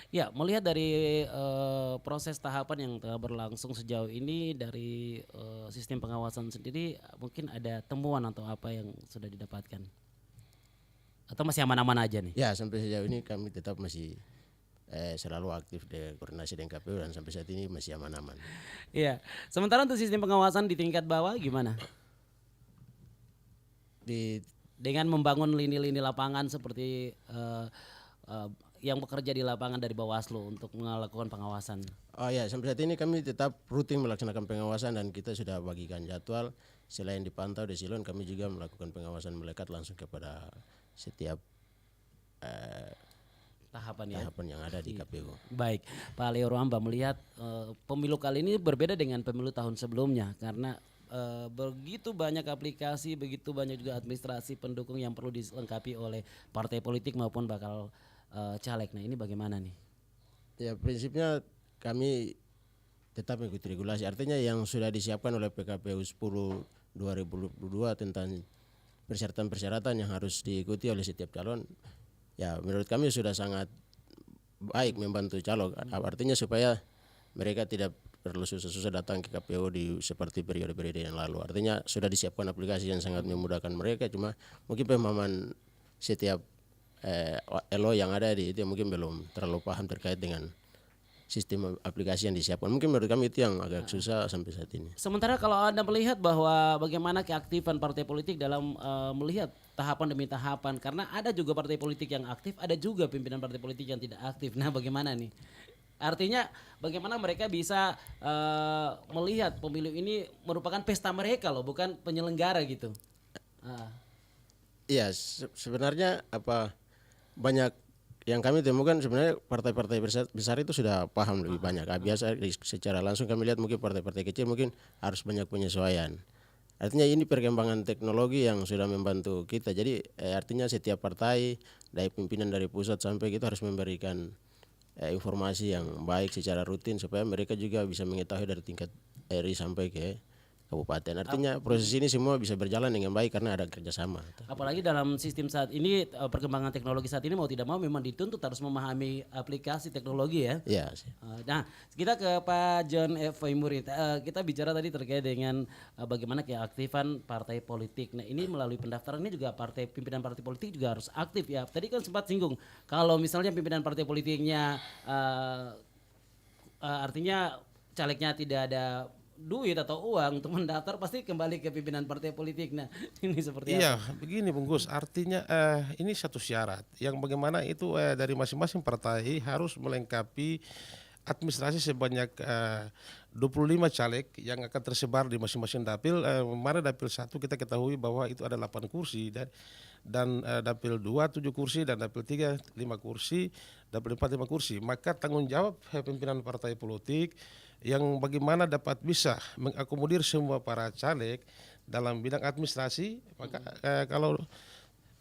Ya, melihat dari proses tahapan yang telah berlangsung sejauh ini dari sistem pengawasan sendiri, mungkin ada temuan atau apa yang sudah didapatkan? Atau masih aman-aman aja nih? Ya, sampai sejauh ini kami tetap masih selalu aktif di koordinasi dengan KPU dan sampai saat ini masih aman-aman. Iya. Sementara untuk sistem pengawasan di tingkat bawah gimana? Dengan membangun lini-lini lapangan seperti yang bekerja di lapangan dari Bawaslu untuk melakukan pengawasan. Oh ya, sampai saat ini kami tetap rutin melaksanakan pengawasan dan kita sudah bagikan jadwal. Selain dipantau di silon, kami juga melakukan pengawasan melekat langsung kepada setiap tahapan yang ada di KPU. Baik, Pak Leo Ruamba melihat pemilu kali ini berbeda dengan pemilu tahun sebelumnya karena begitu banyak aplikasi, begitu banyak juga administrasi pendukung yang perlu dilengkapi oleh partai politik maupun bakal caleg. Nah ini bagaimana nih? Ya prinsipnya kami tetap mengikuti regulasi. Artinya yang sudah disiapkan oleh PKPU 10 2022 tentang persyaratan-persyaratan yang harus diikuti oleh setiap calon, ya menurut kami sudah sangat baik membantu calon. Artinya supaya mereka tidak perlu susah-susah datang ke KPU seperti periode-periode yang lalu. Artinya sudah disiapkan aplikasi yang sangat memudahkan mereka. Cuma mungkin pemahaman setiap elo yang ada di itu mungkin belum terlalu paham terkait dengan sistem aplikasi yang disiapkan. Mungkin menurut kami itu yang agak susah sampai saat ini. Sementara kalau Anda melihat bahwa bagaimana keaktifan partai politik dalam melihat tahapan demi tahapan, karena ada juga partai politik yang aktif, ada juga pimpinan partai politik yang tidak aktif. Nah bagaimana nih? Artinya bagaimana mereka bisa melihat pemilu ini merupakan pesta mereka loh, bukan penyelenggara gitu. Iya, sebenarnya banyak yang kami temukan sebenarnya partai-partai besar itu sudah paham lebih banyak. Biasa secara langsung kami lihat mungkin partai-partai kecil mungkin harus banyak penyesuaian. Artinya ini perkembangan teknologi yang sudah membantu kita. Jadi artinya setiap partai dari pimpinan dari pusat sampai kita harus memberikan informasi yang baik secara rutin supaya mereka juga bisa mengetahui dari tingkat RI sampai ke kabupaten. Artinya proses ini semua bisa berjalan dengan baik karena ada kerjasama. Apalagi dalam sistem saat ini, perkembangan teknologi saat ini mau tidak mau memang dituntut harus memahami aplikasi teknologi ya. Iya. Nah, kita ke Pak John F. Murid. Kita bicara tadi terkait dengan bagaimana keaktifan partai politik. Nah, ini melalui pendaftaran ini juga pimpinan partai politik juga harus aktif ya. Tadi kan sempat singgung kalau misalnya pimpinan partai politiknya artinya calegnya tidak ada duit atau uang untuk mendaftar, pasti kembali ke pimpinan partai politik. Nah, ini seperti Iya, apa? begini Bung Gus, artinya ini satu syarat yang bagaimana itu dari masing-masing partai harus melengkapi administrasi sebanyak 25 caleg yang akan tersebar di masing-masing dapil. Mana dapil 1 kita ketahui bahwa itu ada 8 kursi dan dapil 2 7 kursi dan dapil 3 5 kursi, dapil 4 5 kursi. Maka tanggung jawab pimpinan partai politik yang bagaimana dapat bisa mengakomodir semua para caleg dalam bidang administrasi. Maka kalau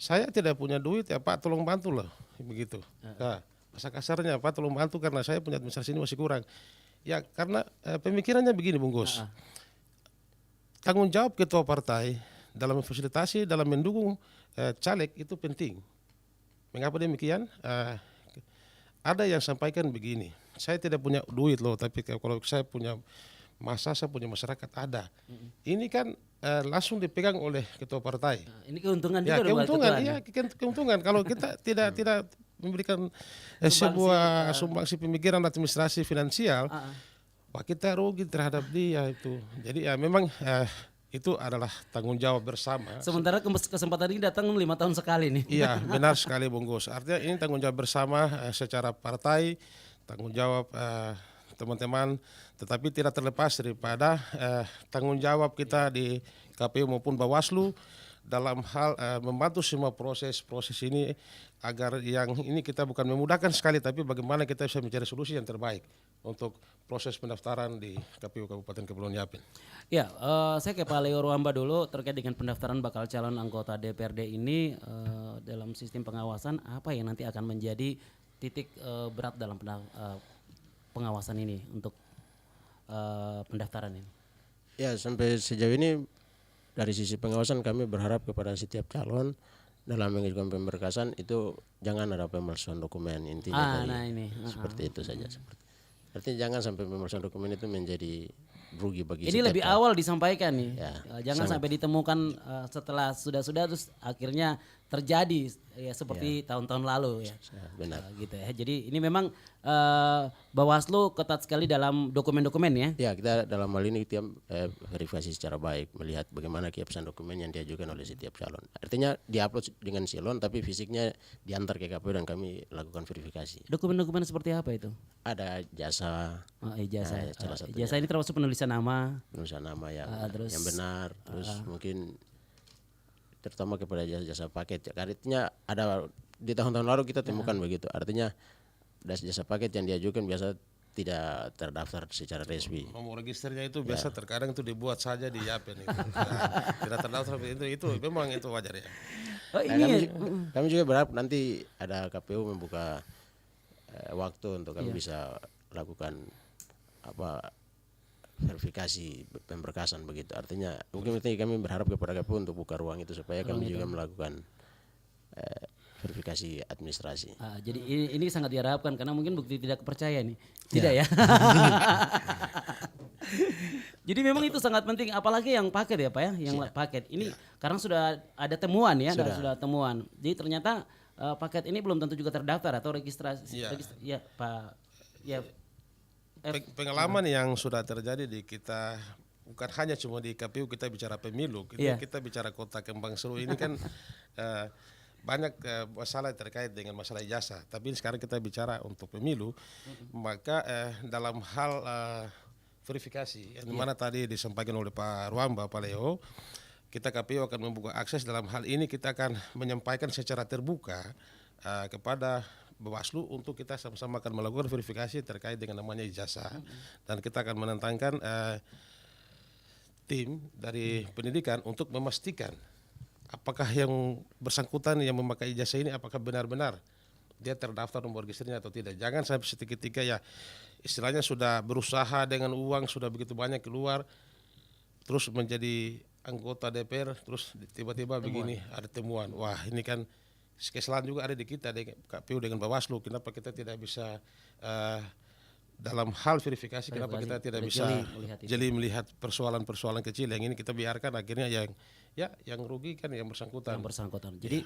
saya tidak punya duit ya Pak tolong bantu loh begitu. Nah, bahasa kasarnya Pak tolong bantu karena saya punya administrasi ini masih kurang. Ya karena pemikirannya begini Bung Gus. Tanggung jawab ketua partai dalam memfasilitasi, dalam mendukung caleg itu penting. Mengapa demikian? Ada yang sampaikan begini, saya tidak punya duit loh, tapi kalau saya punya masa, saya punya masyarakat ada. Ini kan langsung dipegang oleh ketua partai. Ini keuntungan Ya juga keuntungan, iya keuntungan. Kalau kita tidak memberikan sebuah sumbangsi pemikiran administrasi finansial, wah kita rugi terhadap dia itu. Jadi ya memang itu adalah tanggung jawab bersama. Sementara kesempatan ini datang 5 tahun sekali nih. Iya benar sekali Bung Gus. Artinya ini tanggung jawab bersama secara partai, tanggung jawab teman-teman, tetapi tidak terlepas daripada tanggung jawab kita di KPU maupun Bawaslu dalam hal membantu semua proses ini agar yang ini kita bukan memudahkan sekali, tapi bagaimana kita bisa mencari solusi yang terbaik untuk proses pendaftaran di KPU Kabupaten Kepulauan Yapin. Ya, saya ke Pak Leo Ruamba dulu terkait dengan pendaftaran bakal calon anggota DPRD ini dalam sistem pengawasan, apa yang nanti akan menjadi titik berat dalam pengawasan ini untuk pendaftaran ini? Ya sampai sejauh ini dari sisi pengawasan kami berharap kepada setiap calon dalam mengajukan pemberkasan itu jangan ada pemalsuan dokumen intinya seperti itu saja. Artinya jangan sampai pemalsuan dokumen itu menjadi rugi bagi ini lebih awal disampaikan nih, jangan sampai ditemukan setelah sudah terus akhirnya terjadi ya seperti tahun-tahun lalu ya. Benar. Gitu ya. Jadi ini memang Bawaslu ketat sekali dalam dokumen-dokumen ya. Ya kita dalam hal ini kita verifikasi secara baik, melihat bagaimana keabsahan dokumen yang diajukan oleh setiap calon. Artinya diupload dengan silon tapi fisiknya diantar ke KPU dan kami lakukan verifikasi. Dokumen-dokumen seperti apa itu? Ada jasa. Ijazah. Salah satunya. Ijazah ini termasuk penulisan nama. Penulisan nama terus, yang benar, terus mungkin terutama kepada jasa paket. Artinya ada di tahun-tahun lalu kita temukan begitu. Artinya jasa paket yang diajukan biasa tidak terdaftar secara resmi. Nomor registernya itu biasa terkadang itu dibuat saja di Yapin itu. Tidak terdaftar itu memang itu wajar ya. Kami juga berharap nanti ada KPU membuka waktu untuk kami bisa lakukan verifikasi pemberkasan begitu. Artinya mungkin kami berharap kepada KPU untuk buka ruang itu supaya kami juga melakukan verifikasi administrasi. Jadi ini sangat diharapkan karena mungkin bukti tidak percaya nih. Tidak ya. Jadi memang itu sangat penting, apalagi yang paket ya Pak ya, yang paket ini karena sudah ada temuan ya, sudah temuan. Jadi ternyata paket ini belum tentu juga terdaftar atau registrasi. Ya Pak. Ya. Pengalaman yang sudah terjadi di kita bukan hanya cuma di KPU, kita bicara pemilu, kita bicara Kota Kembang Selu ini kan banyak masalah terkait dengan masalah ijazah. Tapi sekarang kita bicara untuk pemilu, maka dalam hal verifikasi yang mana tadi disampaikan oleh Pak Ruamba, Pak Leo, kita KPU akan membuka akses. Dalam hal ini kita akan menyampaikan secara terbuka kepada Bawaslu untuk kita sama-sama akan melakukan verifikasi terkait dengan namanya ijazah, dan kita akan menantangkan tim dari pendidikan untuk memastikan apakah yang bersangkutan yang memakai ijazah ini apakah benar-benar dia terdaftar nomor registernya atau tidak. Jangan sampai seketika ya istilahnya sudah berusaha dengan uang sudah begitu banyak keluar, terus menjadi anggota DPR, terus tiba-tiba begini ada temuan. Wah ini kan kesalahan juga ada di kita, di KPU dengan Bawaslu. Kenapa kita tidak bisa dalam hal verifikasi, kenapa kita tidak bisa jeli melihat persoalan-persoalan kecil yang ini kita biarkan akhirnya yang rugi kan yang bersangkutan. Jadi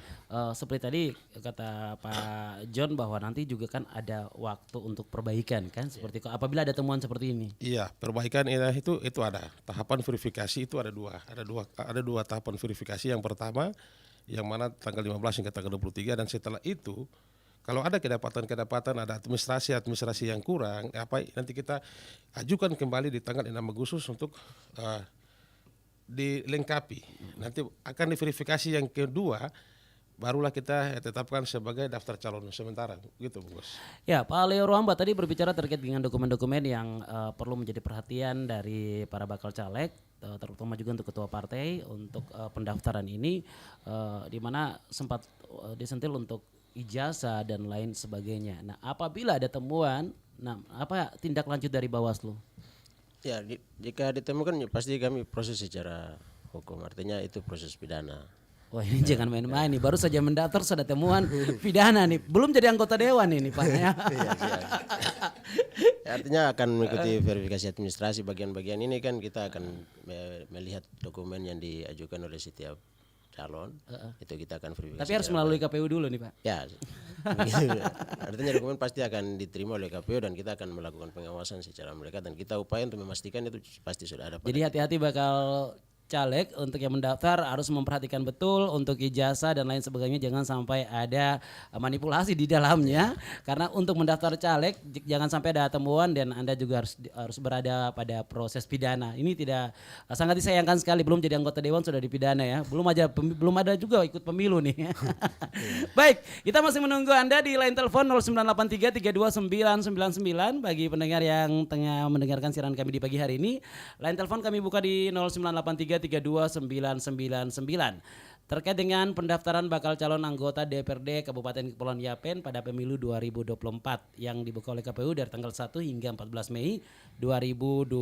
seperti tadi kata Pak John bahwa nanti juga kan ada waktu untuk perbaikan kan seperti apabila ada temuan seperti ini. Iya, perbaikan itu ada. Tahapan verifikasi itu ada dua tahapan verifikasi. Yang pertama yang mana tanggal 15 hingga tanggal 23, dan setelah itu kalau ada kedapatan, ada administrasi yang kurang, nanti kita ajukan kembali di tanggal 6 Agustus untuk dilengkapi. Nanti akan diverifikasi yang kedua, barulah kita tetapkan sebagai daftar calon sementara, gitu Bung Gus. Ya, Pak Leo Ruamba tadi berbicara terkait dengan dokumen-dokumen yang perlu menjadi perhatian dari para bakal caleg, terutama juga untuk ketua partai untuk pendaftaran ini, di mana sempat disentil untuk ijazah dan lain sebagainya. Nah, apabila ada temuan, apa tindak lanjut dari Bawaslu? Ya, jika ditemukan ya pasti kami proses secara hukum, artinya itu proses pidana. Wah ini jangan main-main nih, baru saja mendaftar sudah temuan pidana nih, belum jadi anggota dewan ini Pak ya. Artinya akan mengikuti verifikasi administrasi bagian-bagian ini kan kita akan melihat dokumen yang diajukan oleh setiap calon, itu kita akan verifikasi. Tapi harus melalui KPU dulu nih Pak. Ya, artinya dokumen pasti akan diterima oleh KPU dan kita akan melakukan pengawasan secara mereka dan kita upaya untuk memastikan itu pasti sudah ada. Jadi hati-hati bakal caleg untuk yang mendaftar harus memperhatikan betul untuk ijazah dan lain sebagainya, jangan sampai ada manipulasi di dalamnya karena untuk mendaftar caleg jangan sampai ada temuan dan Anda juga harus berada pada proses pidana. Ini tidak sangat disayangkan sekali, belum jadi anggota dewan sudah dipidana ya. Belum ada juga ikut pemilu nih. Baik, kita masih menunggu Anda di line telepon 0983 329999 bagi pendengar yang tengah mendengarkan siaran kami di pagi hari ini. Line telepon kami buka di 0983 329999 terkait dengan pendaftaran bakal calon anggota DPRD Kabupaten Kepulauan Yapen pada pemilu 2024 yang dibuka oleh KPU dari tanggal 1 hingga 14 Mei 2023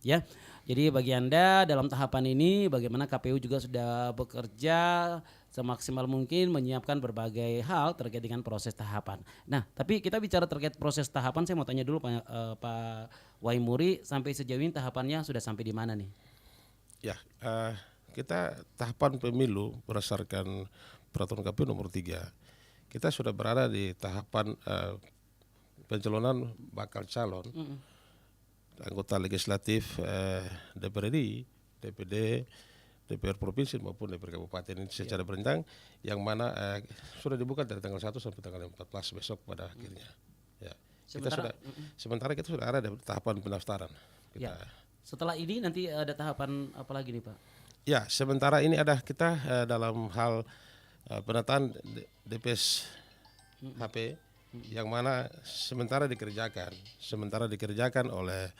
ya. Jadi bagi Anda dalam tahapan ini bagaimana KPU juga sudah bekerja semaksimal mungkin menyiapkan berbagai hal terkait dengan proses tahapan. Nah, tapi kita bicara terkait proses tahapan, saya mau tanya dulu Pak Waimuri, sampai sejauh ini tahapannya sudah sampai di mana nih? Ya, kita tahapan pemilu berdasarkan peraturan KPU nomor 3, kita sudah berada di tahapan pencalonan bakal calon anggota legislatif DPR RI, DPD, DPR provinsi maupun DPR kabupaten ini secara berjenjang, yang mana sudah dibuka dari tanggal 1 sampai tanggal 14 besok pada akhirnya. Ya. Sementara kita sudah ada di tahapan pendaftaran. Kita. Ya. Setelah ini nanti ada tahapan apa lagi nih Pak? Ya, sementara ini ada kita dalam hal penataan DPS HP yang mana sementara dikerjakan oleh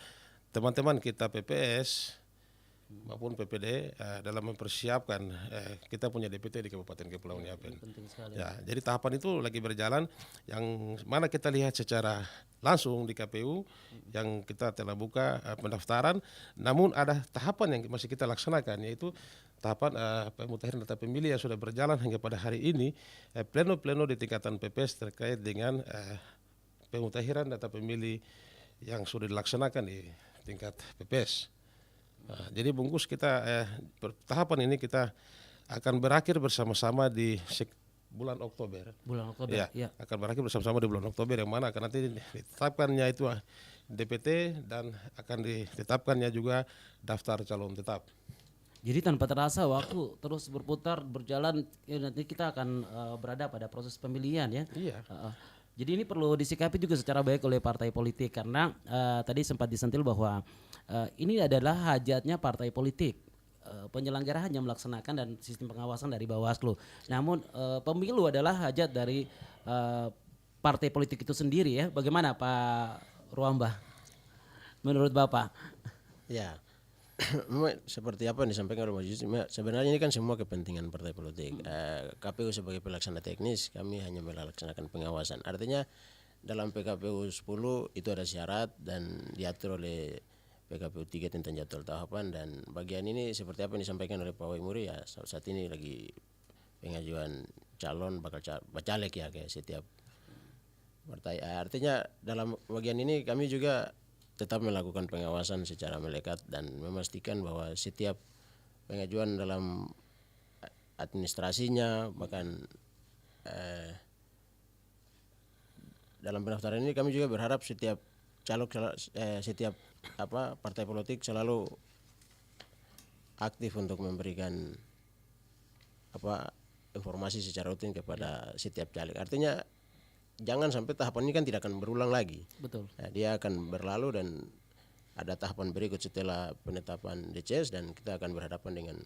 teman-teman kita PPS maupun PPD dalam mempersiapkan kita punya DPT di Kabupaten Kepulauan Yapen. Ya, jadi tahapan itu lagi berjalan yang mana kita lihat secara langsung di KPU yang kita telah buka pendaftaran, namun ada tahapan yang masih kita laksanakan yaitu tahapan pemutahiran data pemilih yang sudah berjalan hingga pada hari ini, pleno-pleno di tingkatan PPS terkait dengan pemutahiran data pemilih yang sudah dilaksanakan di tingkat PPS. Nah, jadi bungkus kita tahapan ini kita akan berakhir bersama-sama di bulan Oktober. Ya. Akan berakhir bersama-sama di bulan Oktober yang mana akan nanti ditetapkannya itu DPT dan akan ditetapkannya juga daftar calon tetap. Jadi tanpa terasa waktu terus berjalan ya, nanti kita akan berada pada proses pemilihan ya. Iya. Jadi ini perlu disikapi juga secara baik oleh partai politik karena tadi sempat disentil bahwa ini adalah hajatnya partai politik. Penyelenggara hanya melaksanakan dan sistem pengawasan dari Bawaslu. Namun pemilu adalah hajat dari partai politik itu sendiri ya. Bagaimana Pak Ruamba? Menurut Bapak? Ya, memang seperti apa yang disampaikan oleh Mas Yusuf, sebenarnya ini kan semua kepentingan partai politik. KPU sebagai pelaksana teknis, kami hanya melaksanakan pengawasan. Artinya dalam PKPU 10 itu ada syarat dan diatur oleh PKPU 3 tentang jadwal tahapan, dan bagian ini seperti apa yang disampaikan oleh Pak Waimuri ya, saat ini lagi pengajuan calon bacalek ya kayak setiap partai. Artinya dalam bagian ini kami juga tetap melakukan pengawasan secara melekat dan memastikan bahwa setiap pengajuan dalam administrasinya, bahkan dalam pendaftaran ini kami juga berharap setiap setiap partai politik selalu aktif untuk memberikan informasi secara rutin kepada setiap caleg. Artinya jangan sampai tahapan ini kan tidak akan berulang lagi. Betul. Dia akan berlalu dan ada tahapan berikut setelah penetapan DCS dan kita akan berhadapan dengan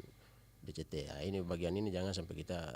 DCT. Ini bagian ini jangan sampai kita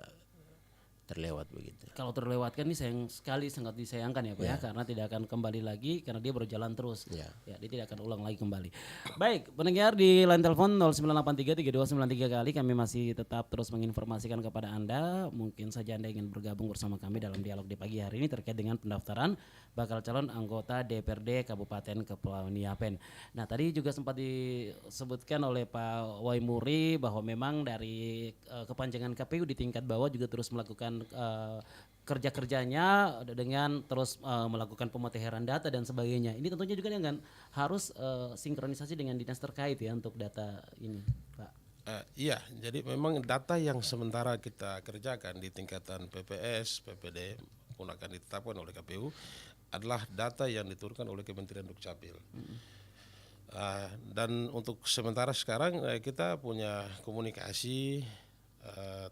terlewat begitu. Kalau terlewatkan ini sayang sekali, sangat disayangkan ya Pak ya, karena tidak akan kembali lagi karena dia berjalan terus. Ya, dia tidak akan ulang lagi kembali. Baik, pendengar di line telepon 09833293 kali kami masih tetap terus menginformasikan kepada Anda. Mungkin saja Anda ingin bergabung bersama kami dalam dialog di pagi hari ini terkait dengan pendaftaran bakal calon anggota DPRD Kabupaten Kepulauan Yapen. Nah, tadi juga sempat disebutkan oleh Pak Waimuri bahwa memang dari kepanjangan KPU di tingkat bawah juga terus melakukan kerja-kerjanya dengan terus melakukan pemutakhiran data dan sebagainya. Ini tentunya juga dengan harus sinkronisasi dengan dinas terkait ya untuk data ini, Pak. Iya, jadi memang data yang sementara kita kerjakan di tingkatan PPS, PPD pun akan ditetapkan oleh KPU adalah data yang diturunkan oleh Kementerian Dukcapil. Dan untuk sementara sekarang kita punya komunikasi.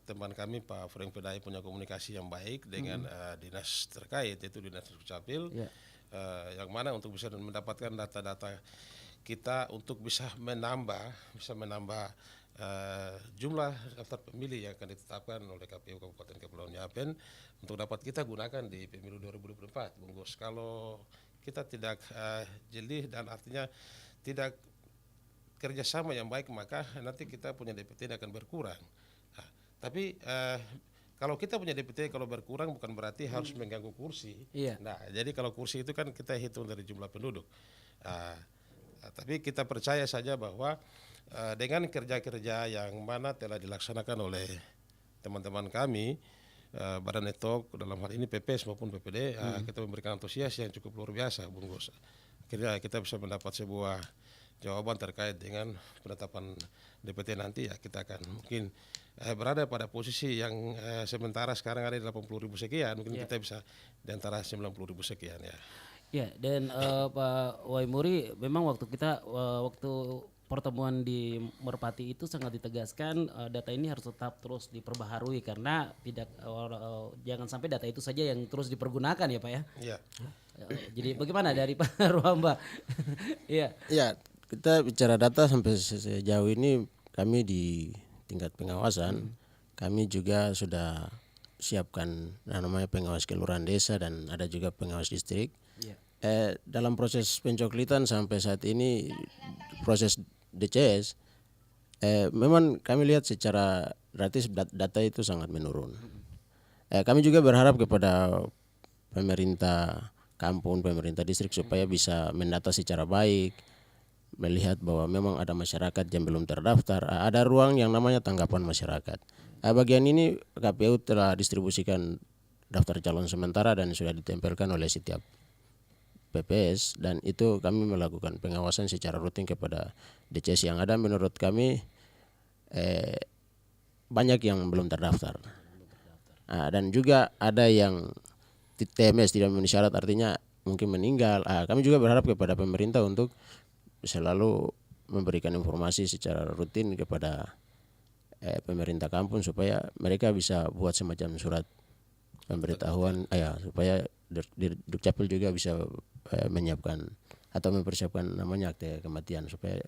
Teman kami Pak Frank Pedai punya komunikasi yang baik dengan dinas terkait, yaitu dinas Dukcapil, yang mana untuk bisa mendapatkan data-data kita untuk bisa menambah jumlah daftar pemilih yang akan ditetapkan oleh KPU Kabupaten Kepulauan Yapen untuk dapat kita gunakan di pemilu 2024, Bung Gus. Kalau kita tidak jeli dan artinya tidak kerjasama yang baik, maka nanti kita punya DPT akan berkurang. Tapi kalau kita punya DPT kalau berkurang bukan berarti harus mengganggu kursi. Nah, jadi kalau kursi itu kan kita hitung dari jumlah penduduk. Tapi kita percaya saja bahwa dengan kerja-kerja yang mana telah dilaksanakan oleh teman-teman kami, Badan Etok dalam hal ini PPS maupun PPD, kita memberikan antusias yang cukup luar biasa, Bung Gus. Akhirnya kita bisa mendapat sebuah jawaban terkait dengan penetapan DPT nanti ya, kita akan mungkin berada pada posisi yang sementara sekarang ada di 80.000 sekian, mungkin kita bisa di antara 90.000 sekian ya. Ya, dan Pak Waimuri memang waktu pertemuan di Merpati itu sangat ditegaskan data ini harus tetap terus diperbaharui karena jangan sampai data itu saja yang terus dipergunakan ya Pak ya. Iya. Jadi bagaimana dari Pak Ruamba? Iya. Iya, kita bicara data sampai sejauh ini kami di tingkat pengawasan, kami juga sudah siapkan namanya pengawas kelurahan desa dan ada juga pengawas distrik. Dalam proses pencoklitan sampai saat ini proses DCS, memang kami lihat secara gratis data itu sangat menurun. Kami juga berharap kepada pemerintah kampung, pemerintah distrik supaya bisa mendata secara baik, melihat bahwa memang ada masyarakat yang belum terdaftar, ada ruang yang namanya tanggapan masyarakat. Bagian ini KPU telah distribusikan daftar calon sementara dan sudah ditempelkan oleh setiap PPS dan itu kami melakukan pengawasan secara rutin kepada DCS yang ada. Menurut kami banyak yang belum terdaftar dan juga ada yang TMS tidak memenuhi syarat, artinya mungkin meninggal. Kami juga berharap kepada pemerintah untuk selalu memberikan informasi secara rutin kepada pemerintah kampung supaya mereka bisa buat semacam surat pemberitahuan supaya Dukcapil juga bisa menyiapkan atau mempersiapkan namanya akte kematian supaya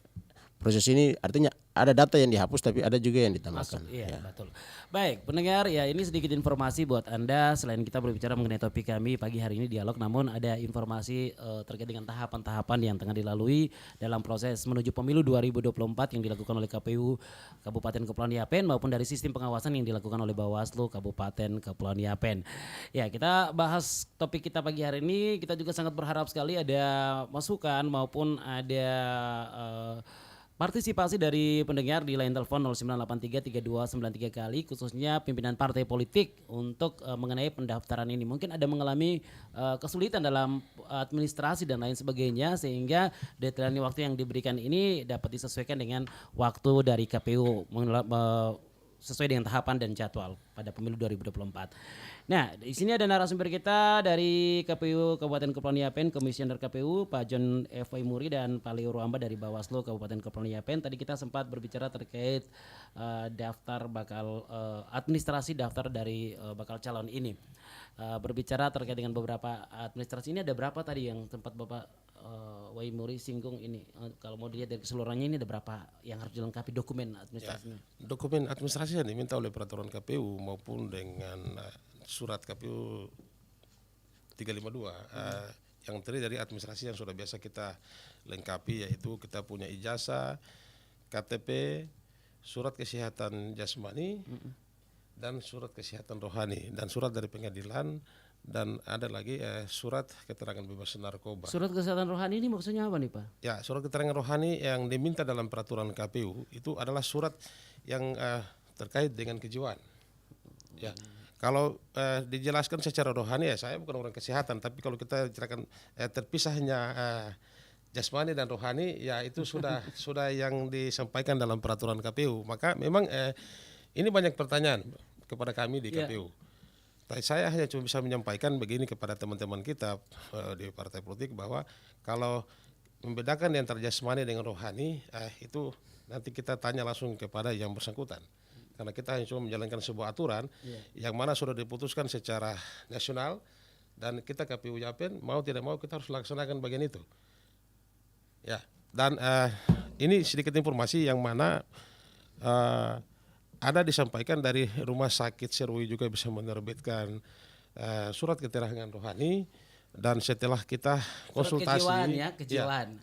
proses ini artinya ada data yang dihapus tapi ada juga yang ditambahkan. Masuk, iya Ya. betul. Baik, pendengar ya ini sedikit informasi buat Anda selain kita berbicara mengenai topik kami pagi hari ini dialog, namun ada informasi terkait dengan tahapan-tahapan yang tengah dilalui dalam proses menuju pemilu 2024 yang dilakukan oleh KPU Kabupaten Kepulauan Yapen maupun dari sistem pengawasan yang dilakukan oleh Bawaslu Kabupaten Kepulauan Yapen. Ya, kita bahas topik kita pagi hari ini, kita juga sangat berharap sekali ada masukan maupun ada partisipasi dari pendengar di line telepon 0983 3293 kali khususnya pimpinan partai politik untuk mengenai pendaftaran ini. Mungkin ada mengalami kesulitan dalam administrasi dan lain sebagainya sehingga deadline waktu yang diberikan ini dapat disesuaikan dengan waktu dari KPU sesuai dengan tahapan dan jadwal pada pemilu 2024. Nah, di sini ada narasumber kita dari KPU Kabupaten Kepulauan Yapen, Komisioner KPU Pak John F. Waimuri dan Pak Leo Ruamba dari Bawaslu Kabupaten Kepulauan Yapen. Tadi kita sempat berbicara terkait daftar bakal administrasi daftar dari bakal calon ini. Berbicara terkait dengan beberapa administrasi ini ada berapa tadi yang sempat Bapak Waimuri singgung ini, kalau mau dilihat dari keseluruhannya ini ada berapa yang harus dilengkapi dokumen administrasinya? Dokumen administrasi yang diminta oleh peraturan KPU maupun dengan surat KPU 352 yang terdiri dari administrasi yang sudah biasa kita lengkapi, yaitu kita punya ijazah, KTP, surat kesehatan jasmani, dan surat kesehatan rohani, dan surat dari pengadilan, dan ada lagi surat keterangan bebas narkoba. Surat kesehatan rohani ini maksudnya apa nih Pak? Ya, surat keterangan rohani yang diminta dalam peraturan KPU itu adalah surat yang terkait dengan kejiwaan. Ya, kalau dijelaskan secara rohani ya saya bukan orang kesehatan, tapi kalau kita bicarakan terpisahnya jasmani dan rohani ya itu sudah yang disampaikan dalam peraturan KPU. Maka memang ini banyak pertanyaan kepada kami di KPU. Saya hanya cuma bisa menyampaikan begini kepada teman-teman kita di partai politik bahwa kalau membedakan antara jasmani dengan rohani itu nanti kita tanya langsung kepada yang bersangkutan. Karena kita hanya cuma menjalankan sebuah aturan yang mana sudah diputuskan secara nasional dan kita KPU Yapen mau tidak mau kita harus laksanakan bagian itu. Ya, dan ini sedikit informasi yang mana ada disampaikan dari Rumah Sakit Serui juga bisa menerbitkan surat keterangan rohani, dan setelah kita konsultasi kejiwaan.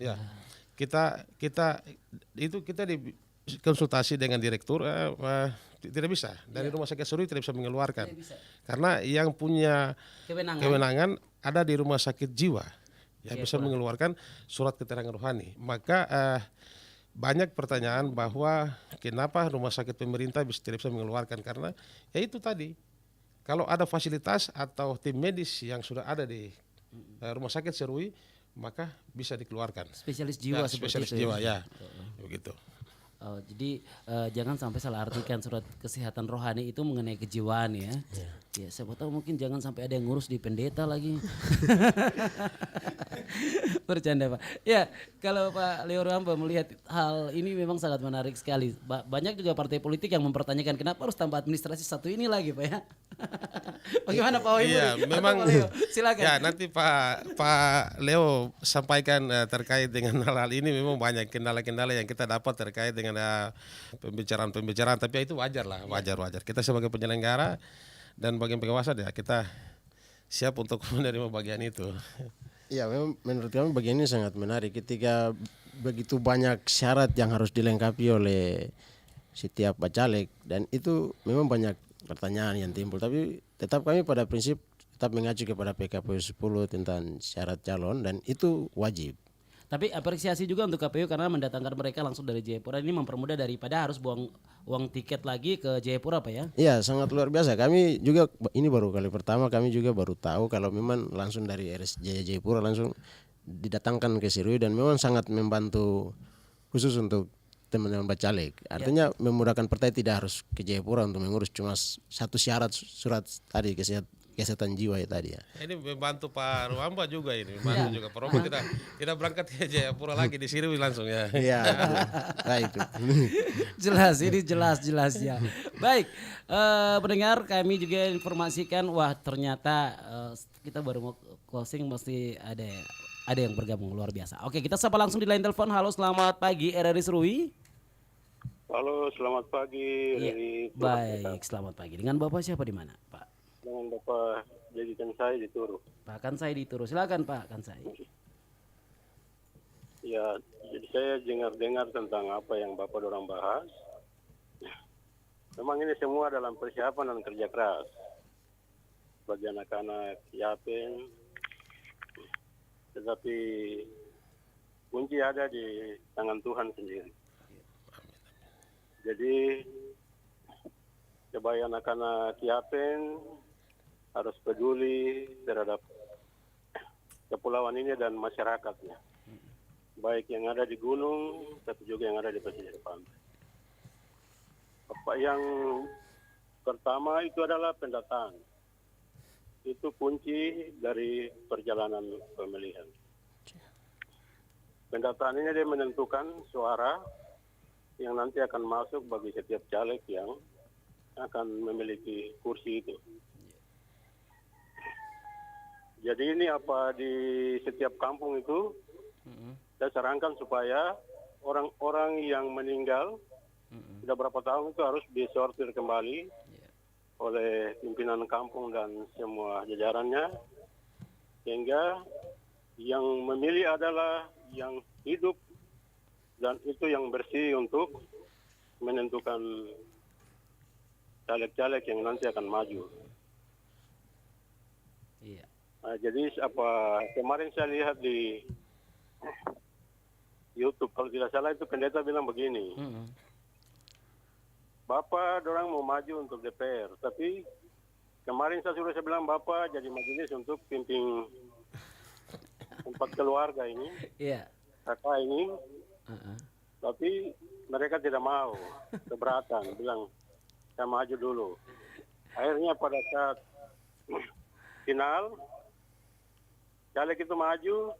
Kita konsultasi dengan direktur tidak bisa dari Rumah Sakit Serui tidak bisa mengeluarkan karena yang punya kewenangan ada di Rumah Sakit Jiwa yang bisa mengeluarkan surat keterangan rohani. Maka banyak pertanyaan bahwa kenapa rumah sakit pemerintah tidak bisa mengeluarkan, karena ya itu tadi kalau ada fasilitas atau tim medis yang sudah ada di Rumah Sakit Serui maka bisa dikeluarkan. Spesialis jiwa, spesialis jiwa ya, begitu. Jadi jangan sampai salah artikan surat kesehatan rohani itu mengenai kejiwaan ya. Ya, siapa tahu mungkin jangan sampai ada yang ngurus di pendeta lagi. Bercanda Pak. Ya, kalau Pak Leo Ruamba melihat hal ini memang sangat menarik sekali. Banyak juga partai politik yang mempertanyakan kenapa harus tambah administrasi satu ini lagi Pak ya. Bagaimana Pak Waimuri? Iya, memang. Silakan. Ya, nanti Pak Leo sampaikan terkait dengan hal-hal ini. Memang banyak kendala-kendala yang kita dapat terkait dengan pembicaraan-pembicaraan, tapi itu wajar lah, wajar. Kita sebagai penyelenggara dan bagian pengawasan ya kita siap untuk menerima bagian itu. Ya, memang menurut kami bagian ini sangat menarik ketika begitu banyak syarat yang harus dilengkapi oleh setiap bacalek, dan itu memang banyak pertanyaan yang timbul, tapi tetap kami pada prinsip tetap mengacu kepada PKPU 10 tentang syarat calon dan itu wajib. Tapi apresiasi juga untuk KPU karena mendatangkan mereka langsung dari Jayapura, ini mempermudah daripada harus buang uang tiket lagi ke Jayapura Pak ya? Iya, sangat luar biasa. Kami juga ini baru kali pertama kami juga baru tahu kalau memang langsung dari RSJ Jayapura langsung didatangkan ke Serui, dan memang sangat membantu khusus untuk teman-teman bacalek. Artinya memudahkan partai tidak harus ke Jayapura untuk mengurus, cuma satu syarat surat tadi kesehatan jiwa ya tadi ya. Ini membantu Pak Ruamba juga ini, membantu juga Pak Ruamba tidak berangkat ke Jayapura lagi, di Serui langsung ya. Iya, baik. Jelas, ini jelas ya. Baik, pendengar kami juga informasikan, wah ternyata kita baru mau closing mesti ada yang bergabung luar biasa. Oke, kita sapa langsung di line telepon. Halo, selamat pagi RRI Serui. Halo, selamat pagi Iya. dari Baik, selamat pagi. Dengan Bapak siapa di mana, Pak? dengan Bapak jadikan saya di Turu. Pak Kansai di Turu. Silakan Pak Kansai. Ya, jadi saya dengar tentang apa yang Bapak dorang bahas. Memang ini semua dalam persiapan dan kerja keras bagi anak-anak Yapen. Tetapi kunci ada di tangan Tuhan sendiri. Jadi supaya anak-anak Yapen harus peduli terhadap kepulauan ini dan masyarakatnya, baik yang ada di gunung tapi juga yang ada di pesisir pantai. Apa yang pertama itu adalah pendataan. Itu kunci dari perjalanan pemilihan. Pendataan ini dia menentukan suara yang nanti akan masuk bagi setiap caleg yang akan memiliki kursi itu. Jadi ini apa di setiap kampung itu saya sarankan supaya orang-orang yang meninggal sudah berapa tahun itu harus disortir kembali oleh pimpinan kampung dan semua jajarannya, sehingga yang memilih adalah yang hidup dan itu yang bersih untuk menentukan caleg-caleg yang nanti akan maju. Iya. Nah, jadi kemarin saya lihat di YouTube, kalau tidak salah itu pendeta bilang begini, Bapak dorang mau maju untuk DPR, tapi kemarin saya bilang Bapak jadi majelis untuk pimpin 4 keluarga ini, Iya. kakak ini, tapi mereka tidak mau, keberatan, bilang saya maju dulu. Akhirnya pada saat final, caleg itu maju,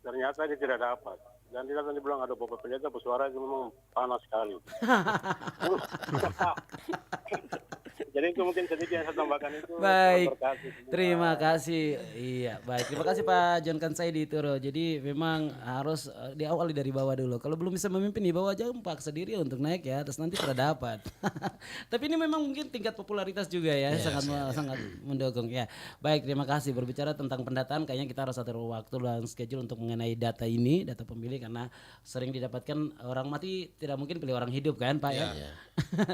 ternyata dia tidak dapat. Dan dia tadi bilang, ada Bapak Pendeta, bersuara itu memang panas sekali. Jadi itu mungkin sedikit yang saya tambahkan itu. Baik, Berkasih. terima kasih. Iya, baik. Terima kasih Pak John Kansai di Turo. Jadi memang harus diawali dari bawah dulu. Kalau belum bisa memimpin di bawah aja paksa diri untuk naik ya, terus nanti sudah dapat. Tapi ini memang mungkin tingkat popularitas juga ya, sangat mendukung ya. Baik, terima kasih. Berbicara tentang pendataan, kayaknya kita harus atur waktu dan schedule untuk mengenai data ini, data pemilih, karena sering didapatkan orang mati tidak mungkin pilih orang hidup kan Pak ya.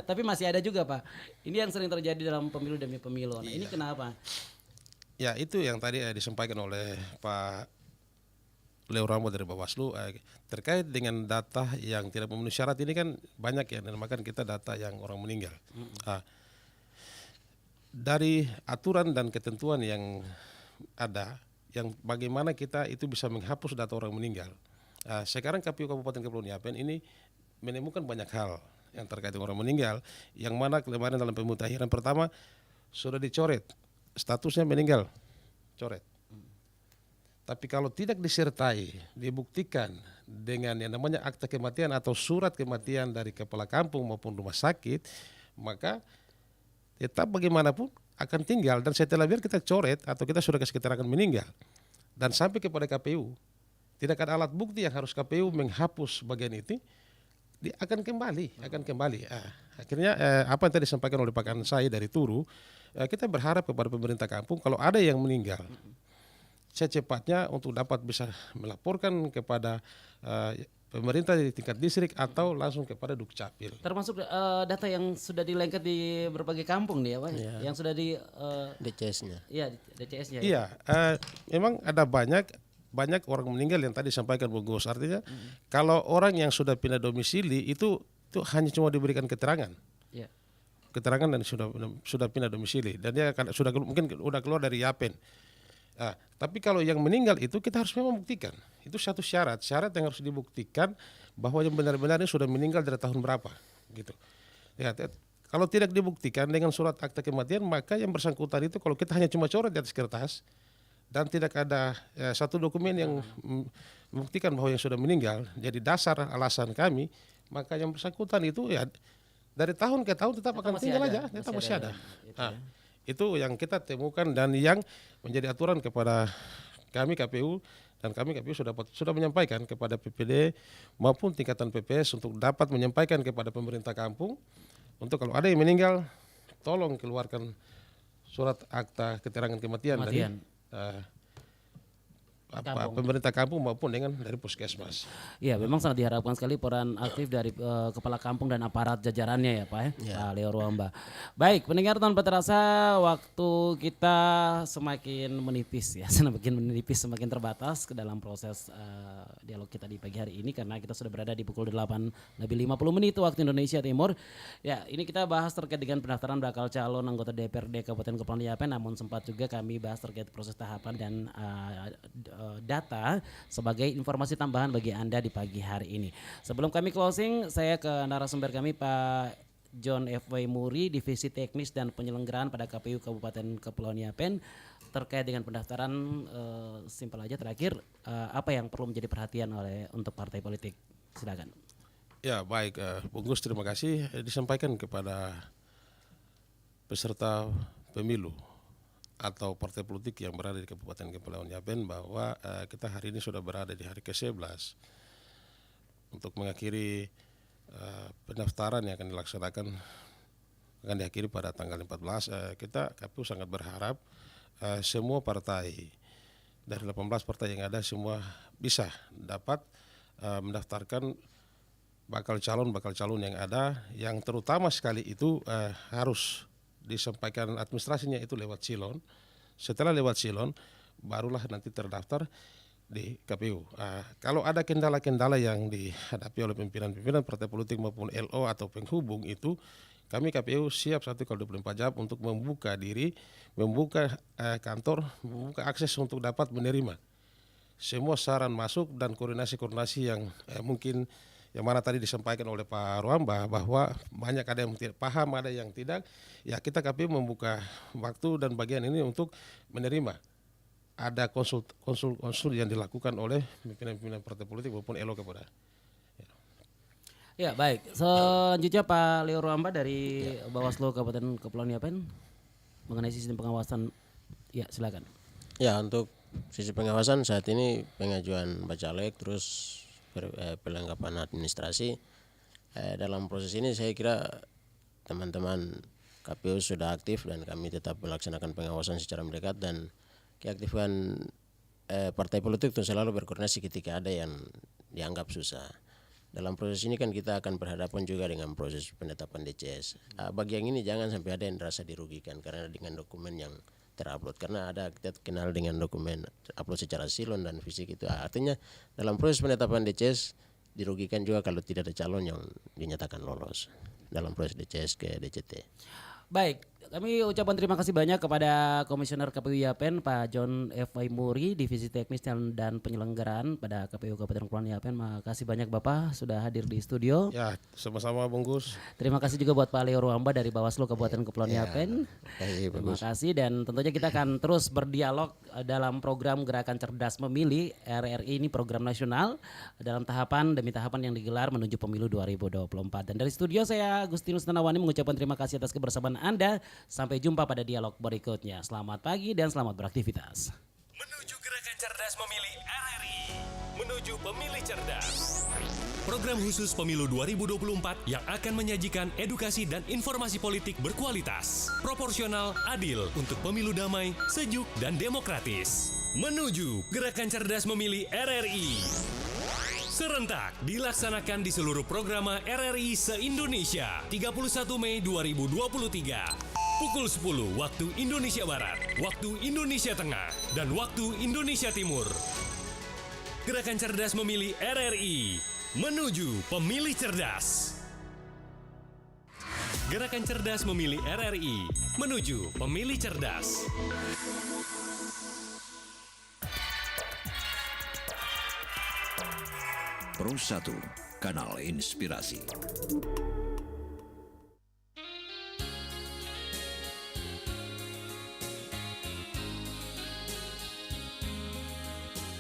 Tapi masih ada juga Pak. Ini yang sering terjadi dalam pemilu demi pemilu. Nah, ini kenapa? Ya itu yang tadi disampaikan oleh Pak Leo Ramo dari Bawaslu terkait dengan data yang tidak memenuhi syarat ini kan banyak ya, dinamakan kita data yang orang meninggal. Dari aturan dan ketentuan yang ada, yang bagaimana kita itu bisa menghapus data orang meninggal. Sekarang KPU Kabupaten Kepulauan Yapen ini menemukan banyak hal yang terkait dengan orang meninggal, yang mana kemarin dalam pemutahiran pertama sudah dicoret statusnya meninggal, coret. Tapi kalau tidak disertai, dibuktikan dengan yang namanya akta kematian atau surat kematian dari kepala kampung maupun rumah sakit, maka tetap bagaimanapun akan tinggal, dan setelah biar kita coret atau kita sudah kasih keterangan meninggal dan sampai kepada KPU, tidak ada alat bukti yang harus KPU menghapus bagian itu, dia akan kembali. Akhirnya apa yang tadi disampaikan oleh Pak Kansai dari Turu, kita berharap kepada pemerintah kampung kalau ada yang meninggal, secepatnya untuk dapat bisa melaporkan kepada pemerintah di tingkat distrik atau langsung kepada Dukcapil. Termasuk data yang sudah dilengket di berbagai kampung nih ya Pak, yang sudah di DCS-nya. Iya, DCS-nya. Iya, memang ada banyak orang meninggal yang tadi disampaikan Bung Gus. Artinya kalau orang yang sudah pindah domisili itu hanya cuma diberikan keterangan. Iya. Keterangan dan sudah pindah domisili dan dia mungkin udah keluar dari Yapen. Tapi kalau yang meninggal itu kita harus memang buktikan. Itu satu syarat yang harus dibuktikan bahwa yang benar-benar ini sudah meninggal dari tahun berapa gitu. Ya, kalau tidak dibuktikan dengan surat akta kematian, maka yang bersangkutan itu kalau kita hanya cuma coret di atas kertas dan tidak ada satu dokumen yang membuktikan bahwa yang sudah meninggal, jadi dasar alasan kami, maka yang bersangkutan itu ya dari tahun ke tahun tetap akan tinggal aja, tetap masih ada. Itu yang kita temukan dan yang menjadi aturan kepada kami KPU dan kami KPU sudah menyampaikan kepada PPD maupun tingkatan PPS untuk dapat menyampaikan kepada pemerintah kampung untuk kalau ada yang meninggal tolong keluarkan surat akta keterangan kematian dari pemerintah kampung maupun dengan dari puskesmas. Iya, memang sangat diharapkan sekali peran aktif dari kepala kampung dan aparat jajarannya ya Pak ya. Pak Leo Ruamba. Baik, pendengar tanpa terasa waktu kita semakin menipis ya, semakin terbatas ke dalam proses dialog kita di pagi hari ini karena kita sudah berada di pukul 8 lebih 50 menit waktu Indonesia Timur. Ya, ini kita bahas terkait dengan pendaftaran bakal calon anggota DPRD Kabupaten Kepulauan Yapen, namun sempat juga kami bahas terkait proses tahapan dan data sebagai informasi tambahan bagi Anda di pagi hari ini. Sebelum kami closing, saya ke narasumber kami Pak John F.W. Muri, Divisi Teknis dan Penyelenggaraan pada KPU Kabupaten Kepulauan Yapen terkait dengan pendaftaran. Simpel aja terakhir, apa yang perlu menjadi perhatian untuk partai politik? Silakan. Ya baik, Bung Gus terima kasih. Disampaikan kepada peserta pemilu atau partai politik yang berada di Kabupaten Kepulauan Yapen bahwa kita hari ini sudah berada di hari ke-11 untuk mengakhiri pendaftaran yang akan dilaksanakan, akan diakhiri pada tanggal 14. Kita KPU sangat berharap semua partai dari 18 partai yang ada semua bisa dapat mendaftarkan bakal calon yang ada, yang terutama sekali itu harus disampaikan administrasinya itu lewat silon. Setelah lewat silon barulah nanti terdaftar di KPU. Kalau ada kendala-kendala yang dihadapi oleh pimpinan-pimpinan partai politik maupun LO atau penghubung itu, kami KPU siap 1x24 jam untuk membuka diri, membuka kantor, membuka akses untuk dapat menerima semua saran masuk dan koordinasi-koordinasi yang mungkin yang mana tadi disampaikan oleh Pak Ruamba bahwa banyak ada yang tidak paham, ada yang tidak. Ya kita KPU membuka waktu dan bagian ini untuk menerima. Ada konsul yang dilakukan oleh pimpinan-pimpinan partai politik maupun ELO kepada. Ya baik, selanjutnya Pak Leo Ruamba dari Bawaslu Kabupaten Kepulauan Yapen mengenai sistem pengawasan. Ya silakan. Ya, untuk sisi pengawasan saat ini pengajuan bacalek terus pelengkapan administrasi. Dalam proses ini saya kira teman-teman KPU sudah aktif dan kami tetap melaksanakan pengawasan secara mendekat, dan keaktifan partai politik itu selalu berkoordinasi ketika ada yang dianggap susah. Dalam proses ini kan kita akan berhadapan juga dengan proses penetapan DCS. Bagi yang ini jangan sampai ada yang merasa dirugikan karena dengan dokumen yang terupload, karena ada kita kenal dengan dokumen upload secara silon dan fisik itu artinya dalam proses penetapan DCS dirugikan juga kalau tidak ada calon yang dinyatakan lolos dalam proses DCS ke DCT. Baik, kami ucapkan terima kasih banyak kepada Komisioner KPU Yapen Pak John F.W. Muri, Divisi Teknis dan Penyelenggaraan pada KPU Kabupaten Kepulauan Yapen. Makasih banyak Bapak sudah hadir di studio. Ya, sama-sama Bung Gus. Terima kasih juga buat Pak Leo Ruamba dari Bawaslu Kabupaten Kepulauan Yapen. Terima kasih, dan tentunya kita akan terus berdialog dalam program Gerakan Cerdas Memilih RRI, ini program nasional dalam tahapan demi tahapan yang digelar menuju pemilu 2024. Dan dari studio saya Agustinus Tanawani mengucapkan terima kasih atas kebersamaan Anda. Sampai jumpa pada dialog berikutnya. Selamat pagi dan selamat beraktivitas. Menuju Gerakan Cerdas Memilih RRI. Menuju Pemilih Cerdas. Program khusus Pemilu 2024 yang akan menyajikan edukasi dan informasi politik berkualitas, proporsional, adil untuk pemilu damai, sejuk, dan demokratis. Menuju Gerakan Cerdas Memilih RRI. Serentak dilaksanakan di seluruh programa RRI se-Indonesia 31 Mei 2023. Pukul 10 waktu Indonesia Barat, waktu Indonesia Tengah, dan waktu Indonesia Timur. Gerakan Cerdas Memilih RRI. Menuju Pemilih Cerdas. Gerakan Cerdas Memilih RRI. Menuju Pemilih Cerdas. Pro 1, Kanal Inspirasi.